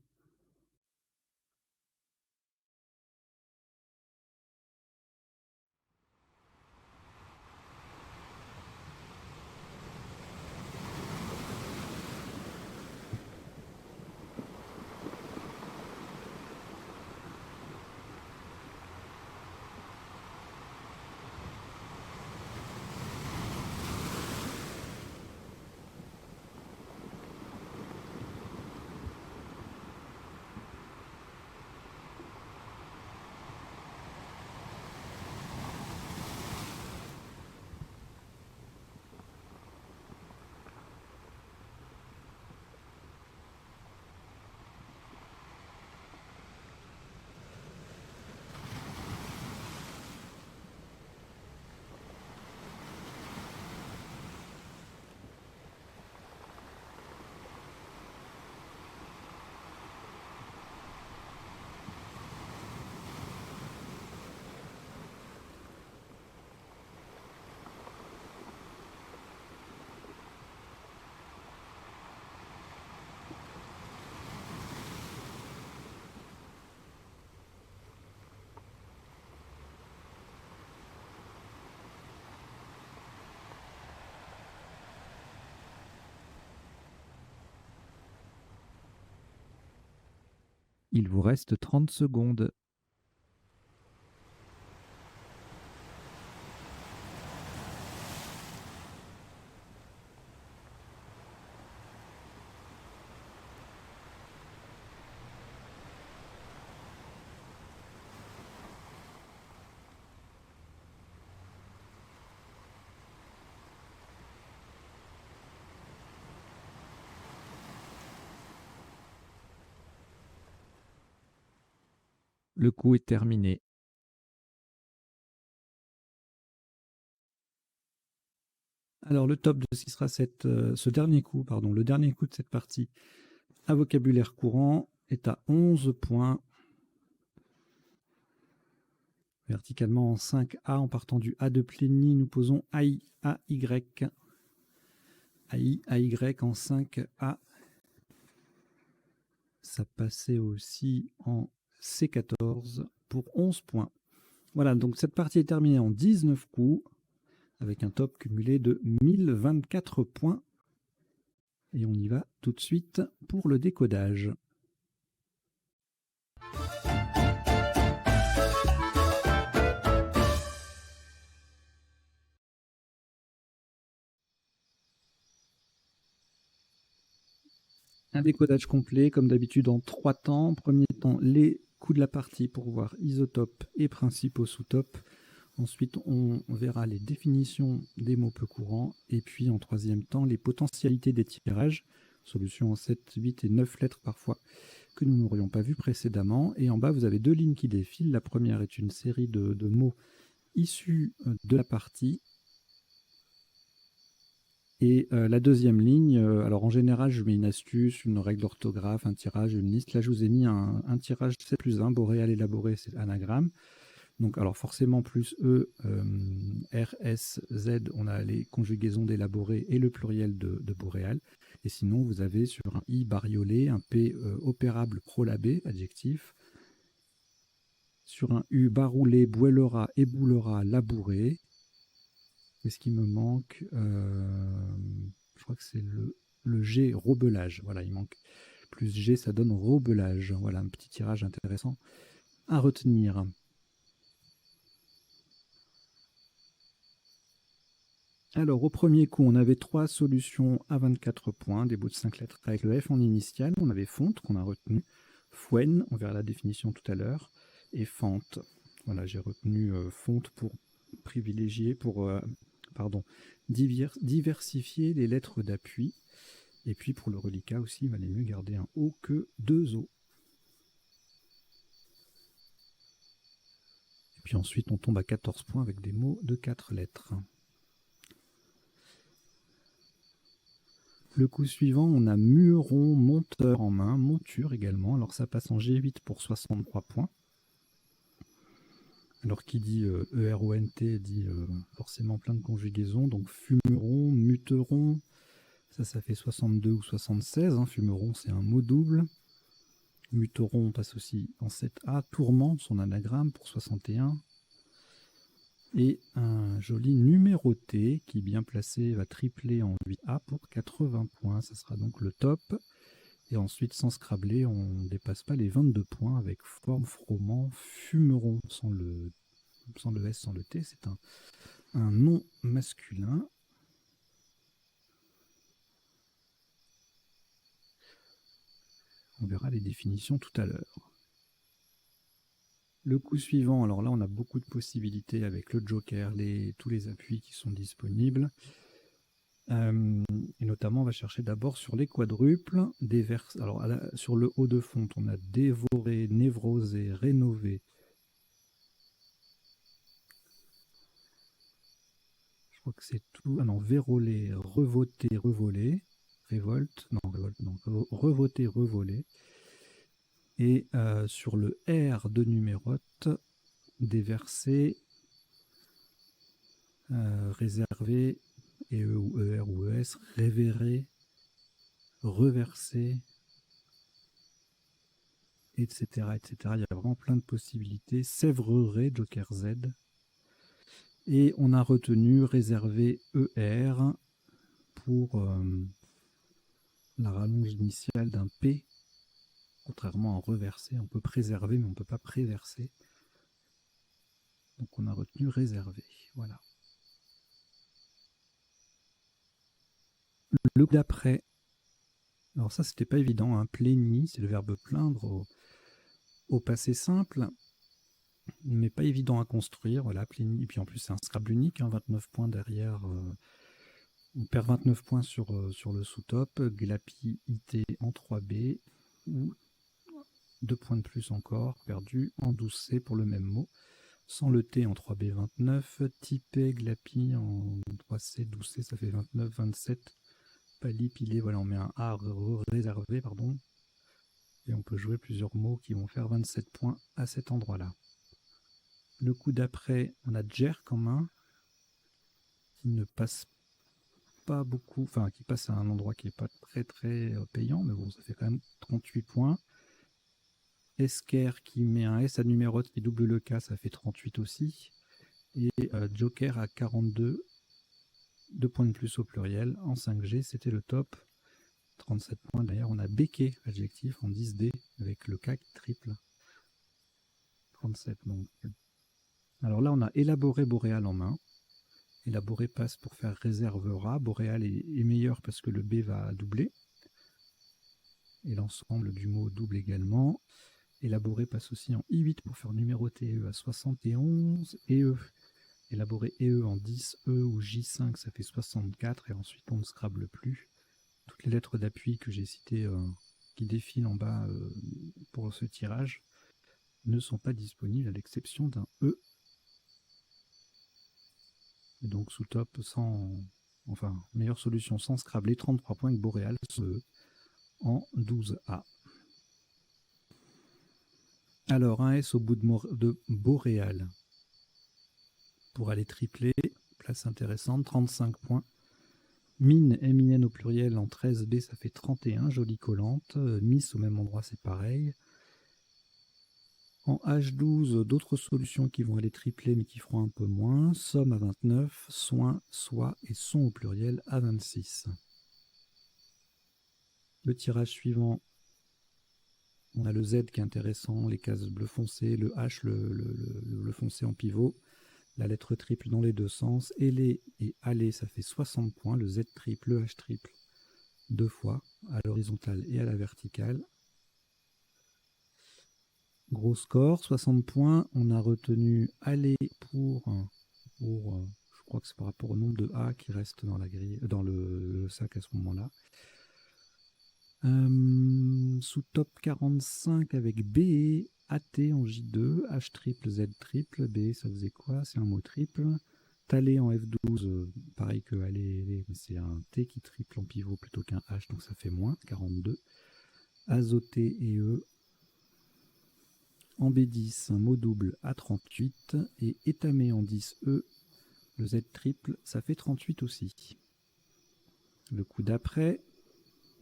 Il vous reste 30 secondes. Le coup est terminé. Alors le top de ce qui sera ce dernier coup, le dernier coup de cette partie à vocabulaire courant est à 11 points. Verticalement en 5A, en partant du A de Plénie, nous posons AI, AY. AI, AY en 5A. Ça passait aussi en C14 pour 11 points. Voilà, donc cette partie est terminée en 19 coups, avec un top cumulé de 1024 points. Et on y va tout de suite pour le décodage. Un décodage complet, comme d'habitude, en 3 temps. Premier temps, les coups de la partie pour voir isotope et principaux sous-top. Ensuite, on verra les définitions des mots peu courants. Et puis, en troisième temps, les potentialités des tirages. Solutions en 7, 8 et 9 lettres parfois que nous n'aurions pas vu précédemment. Et en bas, vous avez 2 lignes qui défilent. La première est une série de mots issus de la partie. Et la deuxième ligne, alors en général, je mets une astuce, une règle d'orthographe, un tirage, une liste. Là, je vous ai mis un tirage 7+1, boréal élaboré, c'est anagramme. Donc, alors forcément, plus E, R, S, Z, on a les conjugaisons d'élaboré et le pluriel de boréal. Et sinon, vous avez sur un I bariolé, un P opérable prolabé, adjectif. Sur un U baroulé, bouellera, éboulera, labouré. Qu'est-ce qui me manque je crois que c'est le G, robelage. Voilà, il manque plus G, ça donne robelage. Voilà, un petit tirage intéressant à retenir. Alors, au premier coup, on avait 3 solutions à 24 points, des bouts de 5 lettres avec le F en initiale. On avait fonte, qu'on a retenu. Fouen, on verra la définition tout à l'heure. Et fente. Voilà, j'ai retenu fonte pour privilégier, diversifier les lettres d'appui. Et puis pour le reliquat aussi, il valait mieux garder un O que 2 O. Et puis ensuite, on tombe à 14 points avec des mots de 4 lettres. Le coup suivant, on a muron, monteur en main, monture également. Alors ça passe en G8 pour 63 points. Alors qui dit ERONT dit forcément plein de conjugaisons. Donc fumeron, muteron, ça fait 62 ou 76. Hein. Fumeron, c'est un mot double. Muteron, on passe aussi en 7A. Tourment, son anagramme pour 61. Et un joli numéroté qui, bien placé, va tripler en 8A pour 80 points. Ça sera donc le top. Et ensuite, sans scrabler, on ne dépasse pas les 22 points avec forme, froment, fumeron, sans le S, sans le T. C'est un nom masculin. On verra les définitions tout à l'heure. Le coup suivant, alors là, on a beaucoup de possibilités avec le joker, tous les appuis qui sont disponibles. Et notamment, on va chercher d'abord sur les quadruples. Alors, sur le haut de fonte, on a dévoré, névrosé, rénové. Je crois que c'est tout. Ah non, vérolé, revoté, revolé. Révolte, non, revoté, revolé. Et sur le R de numérote, déversé, réservé, et E ou ER ou ES, révéré, reversé, etc., etc. Il y a vraiment plein de possibilités. Sèvreray, Joker Z. Et on a retenu réservé ER pour la rallonge initiale d'un P. Contrairement à reverser, on peut préserver, mais on ne peut pas préverser. Donc on a retenu réservé. Voilà. Le coup d'après. Alors ça, c'était pas évident. Hein. Pléni, c'est le verbe plaindre au passé simple, mais pas évident à construire. Voilà, pléni. Et puis en plus, c'est un Scrabble unique, hein, 29 points derrière. On perd 29 points sur le sous-top. Glapi IT en 3B. Ou 2 points de plus encore, perdu en 12C pour le même mot. Sans le T en 3B 29, Tipé, Glapi en 3C, 12C, ça fait 29, 27. Pali, Pilé, voilà, on met un A réservé, pardon. Et on peut jouer plusieurs mots qui vont faire 27 points à cet endroit-là. Le coup d'après, on a Jerk en main, qui ne passe pas beaucoup, enfin qui passe à un endroit qui n'est pas très payant, mais bon, ça fait quand même 38 points. Esker qui met un S à numérote qui double le K, ça fait 38 aussi. Et Joker à 42, 2 points de plus au pluriel. En 5G, c'était le top. 37 points. D'ailleurs, on a Béquet, adjectif, en 10D, avec le K qui triple. 37 donc. Alors là, on a élaboré Boréal en main. Élaboré passe pour faire réservera. Boréal est meilleur parce que le B va doubler. Et l'ensemble du mot double également. Élaboré passe aussi en I8 pour faire numéroter E à 71. Et E. Élaboré EE en 10, E ou J5, ça fait 64. Et ensuite, on ne scrable plus. Toutes les lettres d'appui que j'ai citées qui défilent en bas pour ce tirage ne sont pas disponibles à l'exception d'un E. Et donc sous top sans, enfin meilleure solution sans scrabler, 33 points avec Boréal ce E en 12A. Alors un S au bout de Boréal pour aller tripler, place intéressante, 35 points. Mine, M-I-N au pluriel en 13B, ça fait 31, jolie collante. Miss au même endroit, c'est pareil. En H12, d'autres solutions qui vont aller tripler mais qui feront un peu moins. Somme à 29, soin, soit et son au pluriel à 26. Le tirage suivant, on a le Z qui est intéressant, les cases bleu foncé, le H, le foncé en pivot, la lettre triple dans les deux sens, ailé et allé, ça fait 60 points, le Z triple, le H triple, 2 fois, à l'horizontale et à la verticale. Gros score, 60 points. On a retenu aller pour je crois que c'est par rapport au nombre de A qui reste dans la grille, dans le sac à ce moment-là. Sous top 45 avec B, AT en J2, H triple, Z triple, B ça faisait quoi? C'est un mot triple. Talé en F12, pareil que aller, c'est un T qui triple en pivot plutôt qu'un H, donc ça fait moins, 42. Azoté et E. En B10, un mot double à 38 et étamé en 10E, le Z triple, ça fait 38 aussi. Le coup d'après,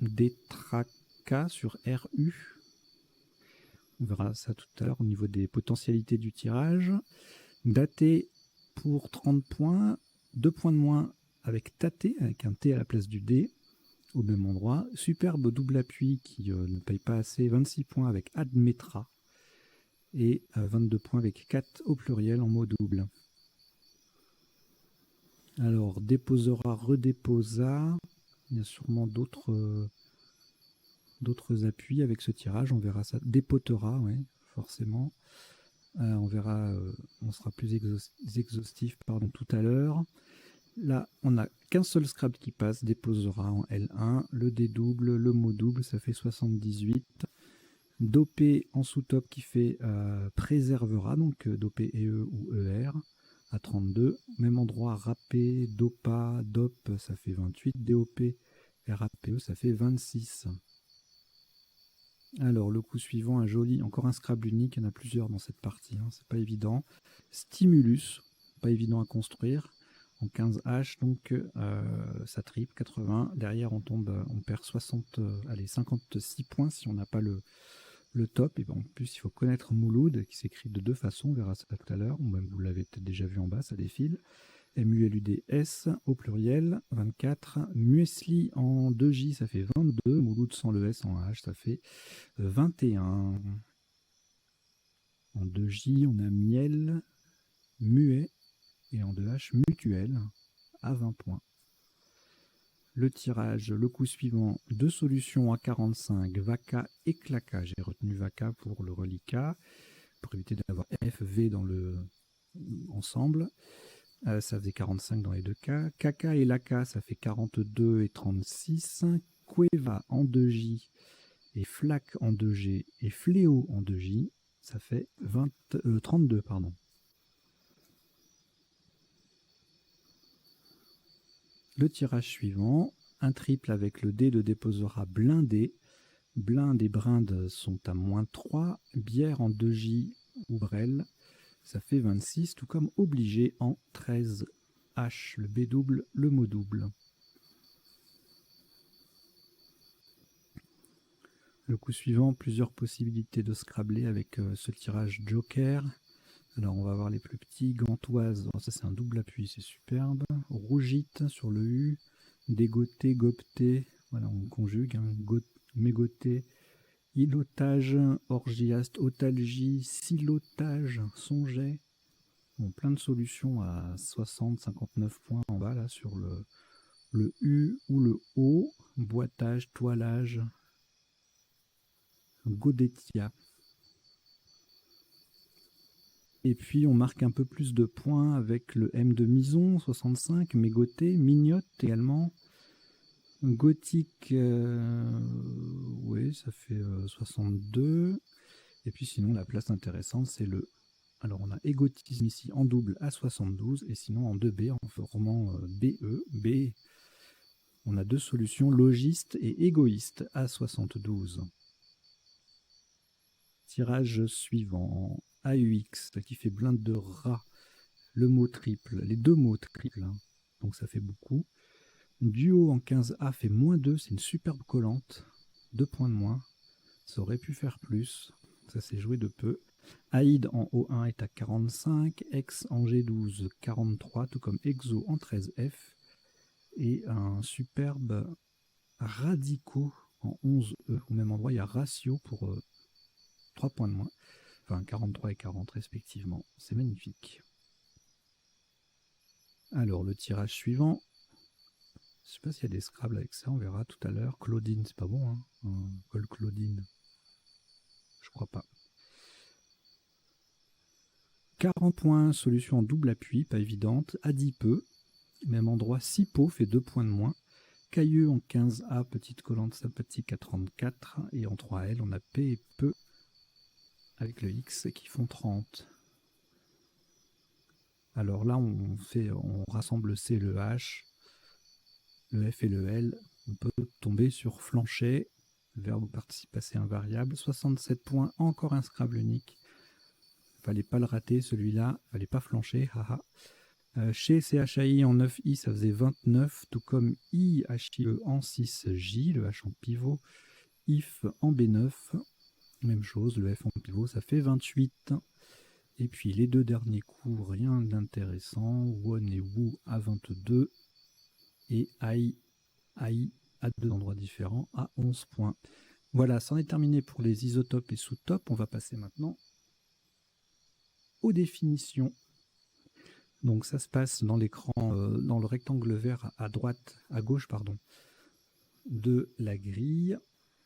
Détraca sur RU. On verra ça tout à l'heure au niveau des potentialités du tirage. Daté pour 30 points, 2 points de moins avec Taté, avec un T à la place du D, au même endroit. Superbe double appui qui ne paye pas assez, 26 points avec Admetra. Et 22 points avec 4 au pluriel en mot double. Alors, déposera, redéposa. Il y a sûrement d'autres appuis avec ce tirage. On verra ça. Dépotera, oui, forcément. On verra, on sera plus exhaustif tout à l'heure. Là, on n'a qu'un seul Scrabble qui passe. Déposera en L1. Le D double, le mot double, ça fait 78. Dopé en sous-top qui fait préservera, donc dopé EE ou ER à 32. Même endroit, râpé, dopa, dop, ça fait 28. DOP, RAPE, ça fait 26. Alors, le coup suivant, un joli, encore un Scrabble unique, il y en a plusieurs dans cette partie, hein, c'est pas évident. Stimulus, pas évident à construire, en 15H, donc ça triple, 80. Derrière, on perd 56 points si on n'a pas le top. Et ben, en plus, il faut connaître Mouloud, qui s'écrit de deux façons, on verra ça tout à l'heure, ou même vous l'avez peut-être déjà vu en bas, ça défile. MULUDS au pluriel, 24. Muesli en 2J, ça fait 22. Mouloud sans le S en H, ça fait 21. En 2J, on a miel, muet, et en 2H, mutuel, à 20 points. Le tirage, le coup suivant, deux solutions à 45, Vaca et Claca. J'ai retenu Vaca pour le reliquat, pour éviter d'avoir F, V dans le ensemble. Ça faisait 45 dans les deux cas. Caca et Laca, ça fait 42 et 36. Cueva en 2J et Flac en 2G et Fléau en 2J, ça fait 32, pardon. Le tirage suivant, un triple avec le dé de déposera blindé. Blinde et brinde sont à -3. Bière en 2J ou Brel, ça fait 26, tout comme obligé en 13. H, le B double, le mot double. Le coup suivant, plusieurs possibilités de scrabler avec ce tirage joker. Alors on va voir les plus petits. Gantoise, oh, ça c'est un double appui, c'est superbe. Rougite sur le U. Dégoté, gopté, voilà on conjugue, hein. Mégoté. Ilotage, orgiaste, otalgie, silotage, songet. Bon, plein de solutions à 60, 59 points en bas là sur le U ou le O. Boitage, toilage, Godetia. Et puis on marque un peu plus de points avec le M de Mison, 65, mégoté, mignotte également. Gothique, oui, ça fait 62. Et puis sinon, la place intéressante, c'est le... Alors on a égotisme ici en double à 72, et sinon en 2B, en formant BE. B, on a deux solutions, logiste et égoïste à 72. Tirage suivant, AUX, qui fait blinde de rat, le mot triple, les deux mots triples, hein, donc ça fait beaucoup. Duo en 15A fait -2, c'est une superbe collante, 2 points de moins, ça aurait pu faire plus, ça s'est joué de peu. Aïd en O1 est à 45, Ex en G12 43, tout comme Exo en 13F, et un superbe Radico en 11E, au même endroit il y a Ratio pour 3 points de moins, enfin 43 et 40 respectivement, c'est magnifique. Alors le tirage suivant, je ne sais pas s'il y a des Scrabble avec ça, on verra tout à l'heure. Claudine, c'est pas bon, hein, Col Claudine, je crois pas. 40 points, solution en double appui, pas évidente. Adipeux, même endroit, Sipo fait 2 points de moins. Cailleux en 15A, petite collante sympathique à 34. Et en 3L, on a P et Peu avec le X qui font 30. Alors là, on rassemble le C et le H, le F et le L. On peut tomber sur flancher, verbe participe passé invariable. 67 points, encore un Scrabble unique. Fallait pas le rater celui-là, fallait pas flancher, haha. Chez CHAI en 9I, ça faisait 29, tout comme IHIE en 6J, le H en pivot, IF en B9, même chose, le F en pivot, ça fait 28. Et puis les deux derniers coups, rien d'intéressant, Won et Wu à 22, et Ai à deux endroits différents à 11 points. Voilà, c'en est terminé pour les isotopes et sous-topes. On va passer maintenant aux définitions. Donc ça se passe dans l'écran, dans le rectangle vert à droite, à gauche, pardon, de la grille.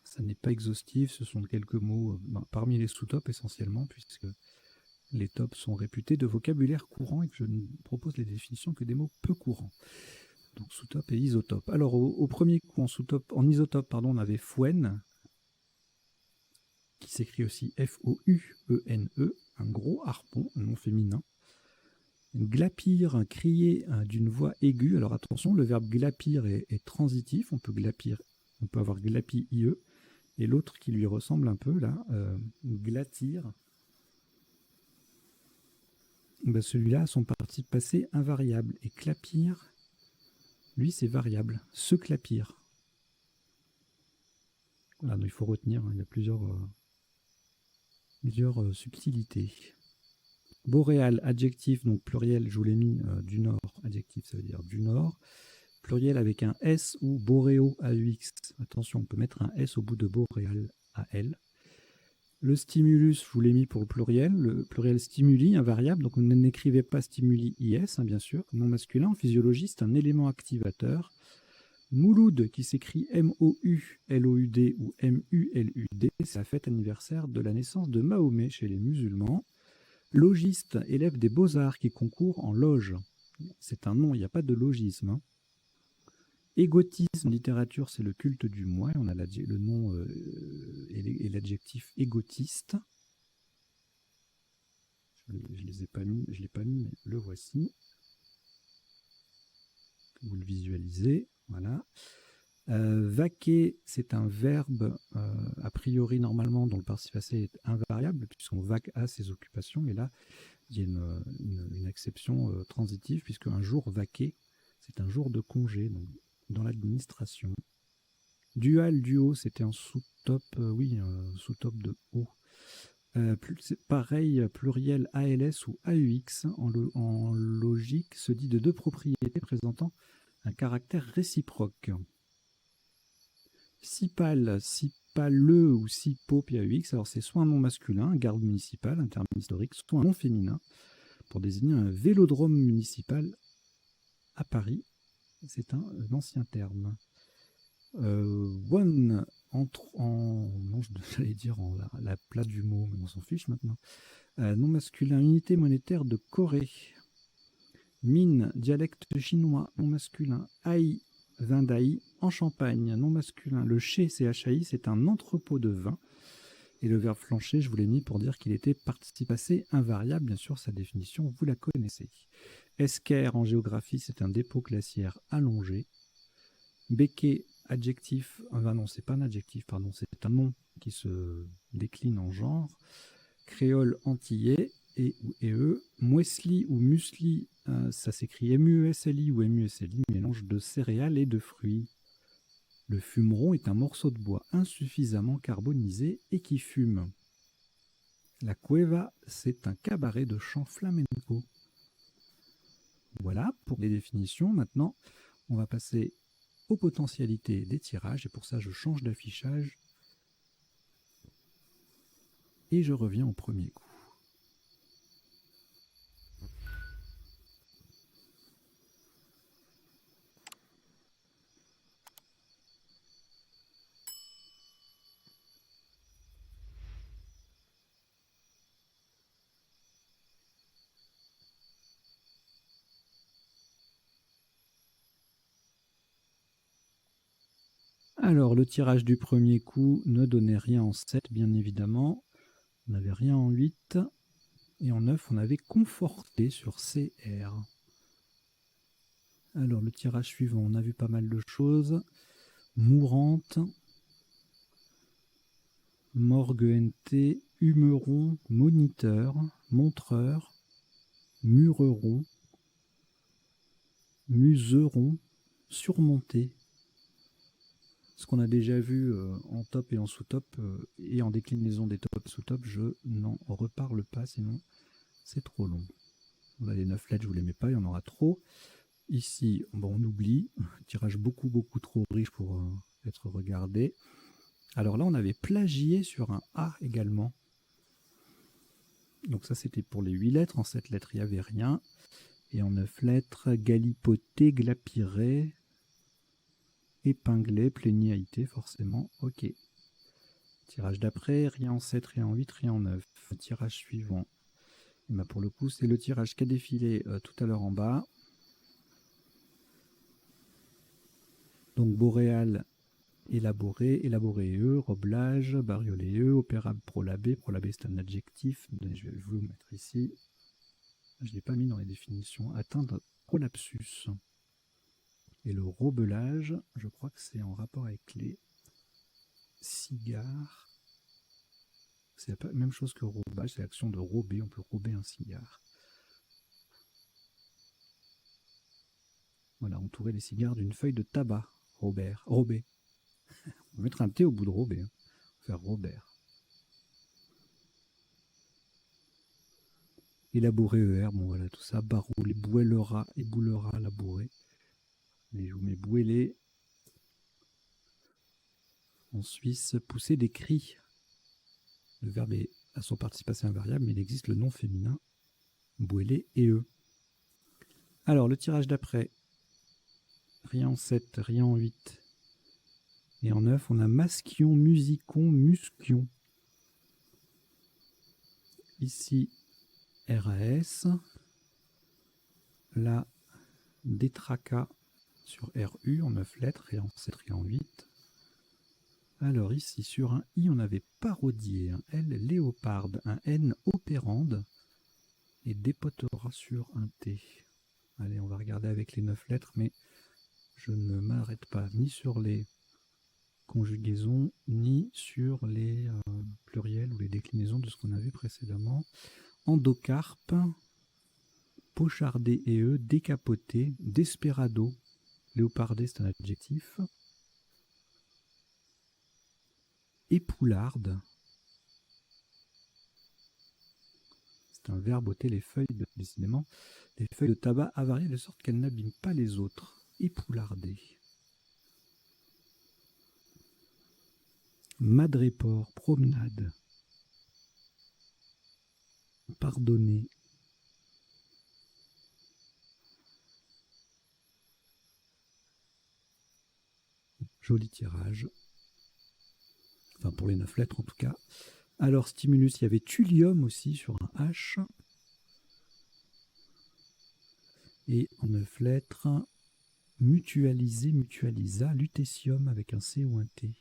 Ça n'est pas exhaustif, ce sont quelques mots parmi les sous-tops essentiellement, puisque les tops sont réputés de vocabulaire courant et que je ne propose les définitions que des mots peu courants. Donc sous-top et isotope. Alors au premier coup en isotope, pardon, on avait Fouen, qui s'écrit aussi F-O-U-E-N-E, un gros harpon, un nom féminin. Glapir, crier d'une voix aiguë. Alors attention, le verbe glapir est transitif. On peut avoir glapi ie. Et l'autre qui lui ressemble un peu là, glatir. Ben celui-là a son participe passé invariable. Et clapir, lui c'est variable. Se clapir. Voilà, donc il faut retenir, il y a plusieurs subtilités. Boréal, adjectif, donc pluriel, je vous l'ai mis du nord. Adjectif, ça veut dire du nord. Pluriel avec un S ou boréo, AUX. Attention, on peut mettre un S au bout de boréal, AL. Le stimulus, je vous l'ai mis pour le pluriel stimuli, invariable. Donc, ne n'écrivez pas stimuli IS, hein, bien sûr. Non masculin, en physiologie, c'est un élément activateur. Mouloud, qui s'écrit M-O-U-L-O-U-D ou M-U-L-U-D, c'est la fête anniversaire de la naissance de Mahomet chez les musulmans. Logiste, élève des beaux-arts qui concourt en loge. C'est un nom, il n'y a pas de logisme. Hein. Égotisme, littérature, c'est le culte du moi. On a le nom et l'adjectif égotiste. Je les ai pas mis, je l'ai pas mis, mais le voici. Vous le visualisez, voilà. Vaquer, c'est un verbe a priori normalement dont le participe passé est invariable puisqu'on vaque à ses occupations, mais là il y a une exception transitive puisque un jour vaqué, c'est un jour de congé donc, dans l'administration. Dual, duo, c'était un sous-top, oui, sous-top de haut. C'est pareil, pluriel ALS ou AUX en logique se dit de deux propriétés présentant un caractère réciproque. Cipal, cipaleux ou cipo, PAUX, alors c'est soit un nom masculin, garde municipal, un terme historique, soit un nom féminin pour désigner un vélodrome municipal à Paris. C'est un ancien terme. One, non, j'allais dire la plate du mot, mais on s'en fiche maintenant. Nom masculin, unité monétaire de Corée. Mine, dialecte chinois, nom masculin. Aïe, vin d'Aï, en Champagne, nom masculin. Le chai, CHAI, c'est un entrepôt de vin. Et le verbe flancher, je vous l'ai mis pour dire qu'il était participe passé invariable. Bien sûr, sa définition, vous la connaissez. Esquerre, en géographie, c'est un dépôt glaciaire allongé. Béquet, adjectif, enfin non, c'est pas un adjectif, pardon, c'est un nom qui se décline en genre. Créole antillais, et eux. Muesli ou musli, ça s'écrit M-U-S-L-I ou M-U-S-L-I, mélange de céréales et de fruits. Le fumeron est un morceau de bois insuffisamment carbonisé et qui fume. La cueva, c'est un cabaret de chant flamenco. Voilà pour les définitions. Maintenant, on va passer aux potentialités des tirages et pour ça, je change d'affichage et je reviens au premier coup. Alors, le tirage du premier coup ne donnait rien en 7, bien évidemment. On n'avait rien en 8. Et en 9, on avait conforté sur CR. Alors, le tirage suivant, on a vu pas mal de choses. Mourante, morgue NT, humeron, moniteur, montreur, mureron, museron, surmonté. Ce qu'on a déjà vu en top et en sous-top et en déclinaison des top sous-top, je n'en reparle pas, sinon c'est trop long. Là, les 9 lettres, je ne vous les mets pas, il y en aura trop. Ici, bon, on oublie, tirage beaucoup trop riche pour être regardé. Alors là, on avait plagié sur un A également. Donc ça, c'était pour les 8 lettres. En 7 lettres, il n'y avait rien. Et en 9 lettres, galipoté, glapiré, épinglé, plénialité, forcément. Ok. Tirage d'après, rien en 7, rien en 8, rien en 9. Tirage suivant. Et ben pour le coup, c'est le tirage qui a défilé tout à l'heure en bas. Donc boréal, élaboré, élaboré-e, roblage, bariolé-e, opérable prolabé. Prolabé, c'est un adjectif. Je vais vous le mettre ici. Je ne l'ai pas mis dans les définitions. Atteindre prolapsus. Et le robelage, je crois que c'est en rapport avec les cigares. C'est la même chose que robage, c'est l'action de rober. On peut rober un cigare. Voilà, entourer les cigares d'une feuille de tabac. Robert, robé. On va mettre un T au bout de robé. Hein. Faire Robert. Élaborer ER, bon voilà, tout ça. Baroulé, bouellera, éboulera, labourer. Mais je vous mets boueller. En Suisse, pousser des cris. Le verbe est à son participe passé invariable, mais il existe le nom féminin. Boueller et eux. Alors, le tirage d'après. Rien en 7, rien en 8. Et en 9, on a masquion, musicon, musquion. Ici, RAS. Là, détraca sur RU en 9 lettres, et en 7, et en 8. Alors ici, sur un I, on avait parodié, un L léoparde, un N opérande, et dépotera sur un T. Allez, on va regarder avec les 9 lettres, mais je ne m'arrête pas ni sur les conjugaisons, ni sur les pluriels ou les déclinaisons de ce qu'on a vu précédemment. Endocarpe, pochardé et décapoté, desperado, léopardé c'est un adjectif, époularde, c'est un verbe ôter les feuilles, décidément, les feuilles de tabac avariées de sorte qu'elles n'abîment pas les autres, époularder. Madréport, promenade, pardonner, joli tirage, enfin pour les 9 lettres en tout cas. Alors stimulus, il y avait thulium aussi sur un H, et en 9 lettres, mutualiser, mutualisa, lutécium avec un C ou un T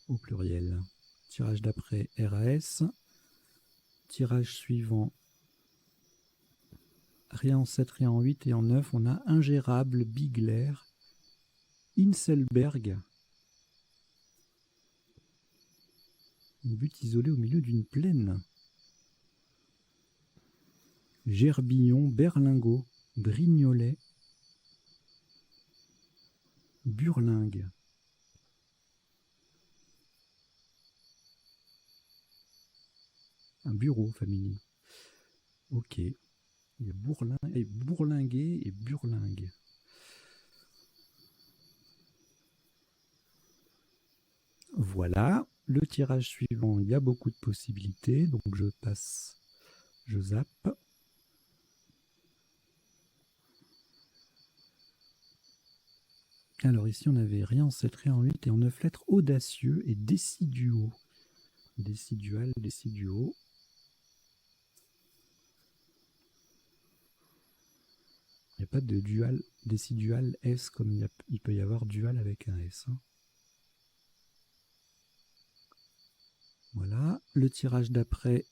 au pluriel. Tirage d'après RAS, tirage suivant rien en 7, rien en 8 et en 9, on a ingérable, Bigler, Inselberg, une butte isolée au milieu d'une plaine. Gerbillon, berlingot, brignolet, burlingue. Un bureau féminin. Ok. Il y a bourlinguer et burlingue. Voilà. Le tirage suivant, il y a beaucoup de possibilités. Donc je passe, je zappe. Alors ici, on avait rien en 7, rien en 8 et en 9 lettres, audacieux et déciduo. Décidual, déciduo. Il n'y a pas de dual, décidual S comme il peut y avoir dual avec un S. Hein. Voilà. Le tirage d'après.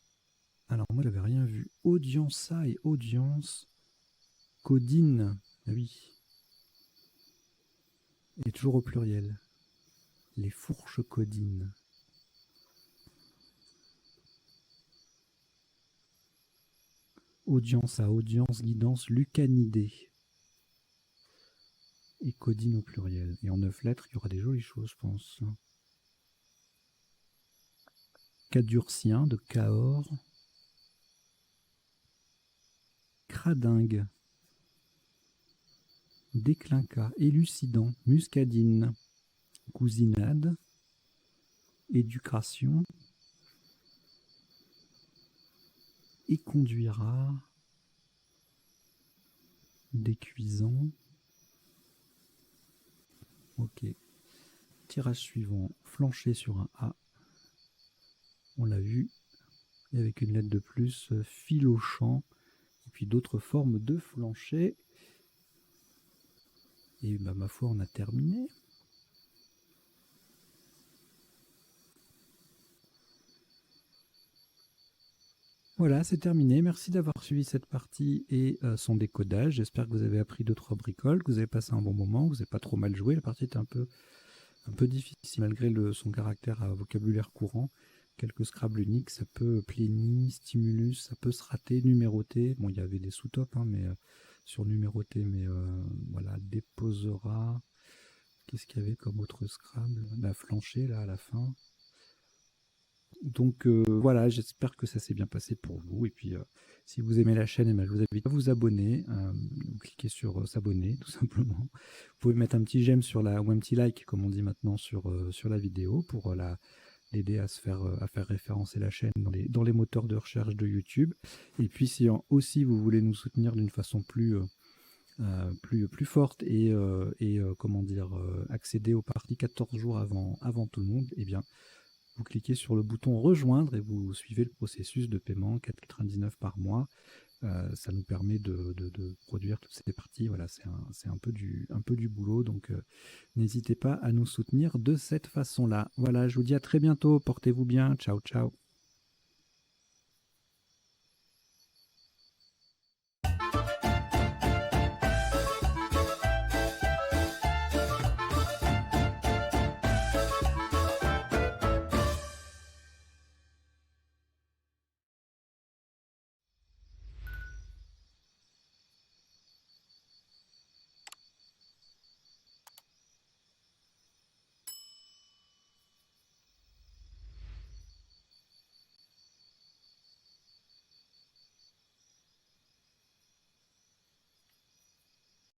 Alors moi, j'avais rien vu. Audiença et audience. Codine. Ah oui. Et toujours au pluriel. Les fourches codines. Audience à audience, guidance, lucanidée. Et codine au pluriel. Et en 9 lettres, il y aura des jolies choses, je pense. Cadurcien de Cahors. Cradingue. Déclinquat. Élucidant. Muscadine. Cousinade. Éducation. Et conduira. Décuisant. Ok. Tirage suivant. Flancher sur un A. On l'a vu. Et avec une lettre de plus, fil au champ. Et puis d'autres formes de flancher. Et bah, ma foi, on a terminé. Voilà, c'est terminé. Merci d'avoir suivi cette partie et son décodage. J'espère que vous avez appris 2-3 bricoles, que vous avez passé un bon moment, que vous n'avez pas trop mal joué. La partie était un peu difficile malgré son caractère à vocabulaire courant. Quelques Scrabble uniques, ça peut pléni, stimulus, ça peut se rater, numéroter. Bon, il y avait des sous-tops, hein, mais sur numéroter, mais voilà, déposera. Qu'est-ce qu'il y avait comme autre Scrabble? La flancher, là, à la fin. Donc voilà, j'espère que ça s'est bien passé pour vous. Et puis, si vous aimez la chaîne, je vous invite à vous abonner. Vous cliquez sur s'abonner, tout simplement. Vous pouvez mettre un petit j'aime ou un petit like, comme on dit maintenant, sur la vidéo pour l'aider à faire référencer la chaîne dans les moteurs de recherche de YouTube. Et puis, si aussi vous voulez nous soutenir d'une façon plus forte et comment dire, accéder aux parties 14 jours avant tout le monde, eh bien, vous cliquez sur le bouton rejoindre et vous suivez le processus de paiement, 4,99 par mois. Ça nous permet de produire toutes ces parties. Voilà, c'est un peu du boulot, donc n'hésitez pas à nous soutenir de cette façon-là. Voilà, je vous dis à très bientôt, portez-vous bien, ciao ciao.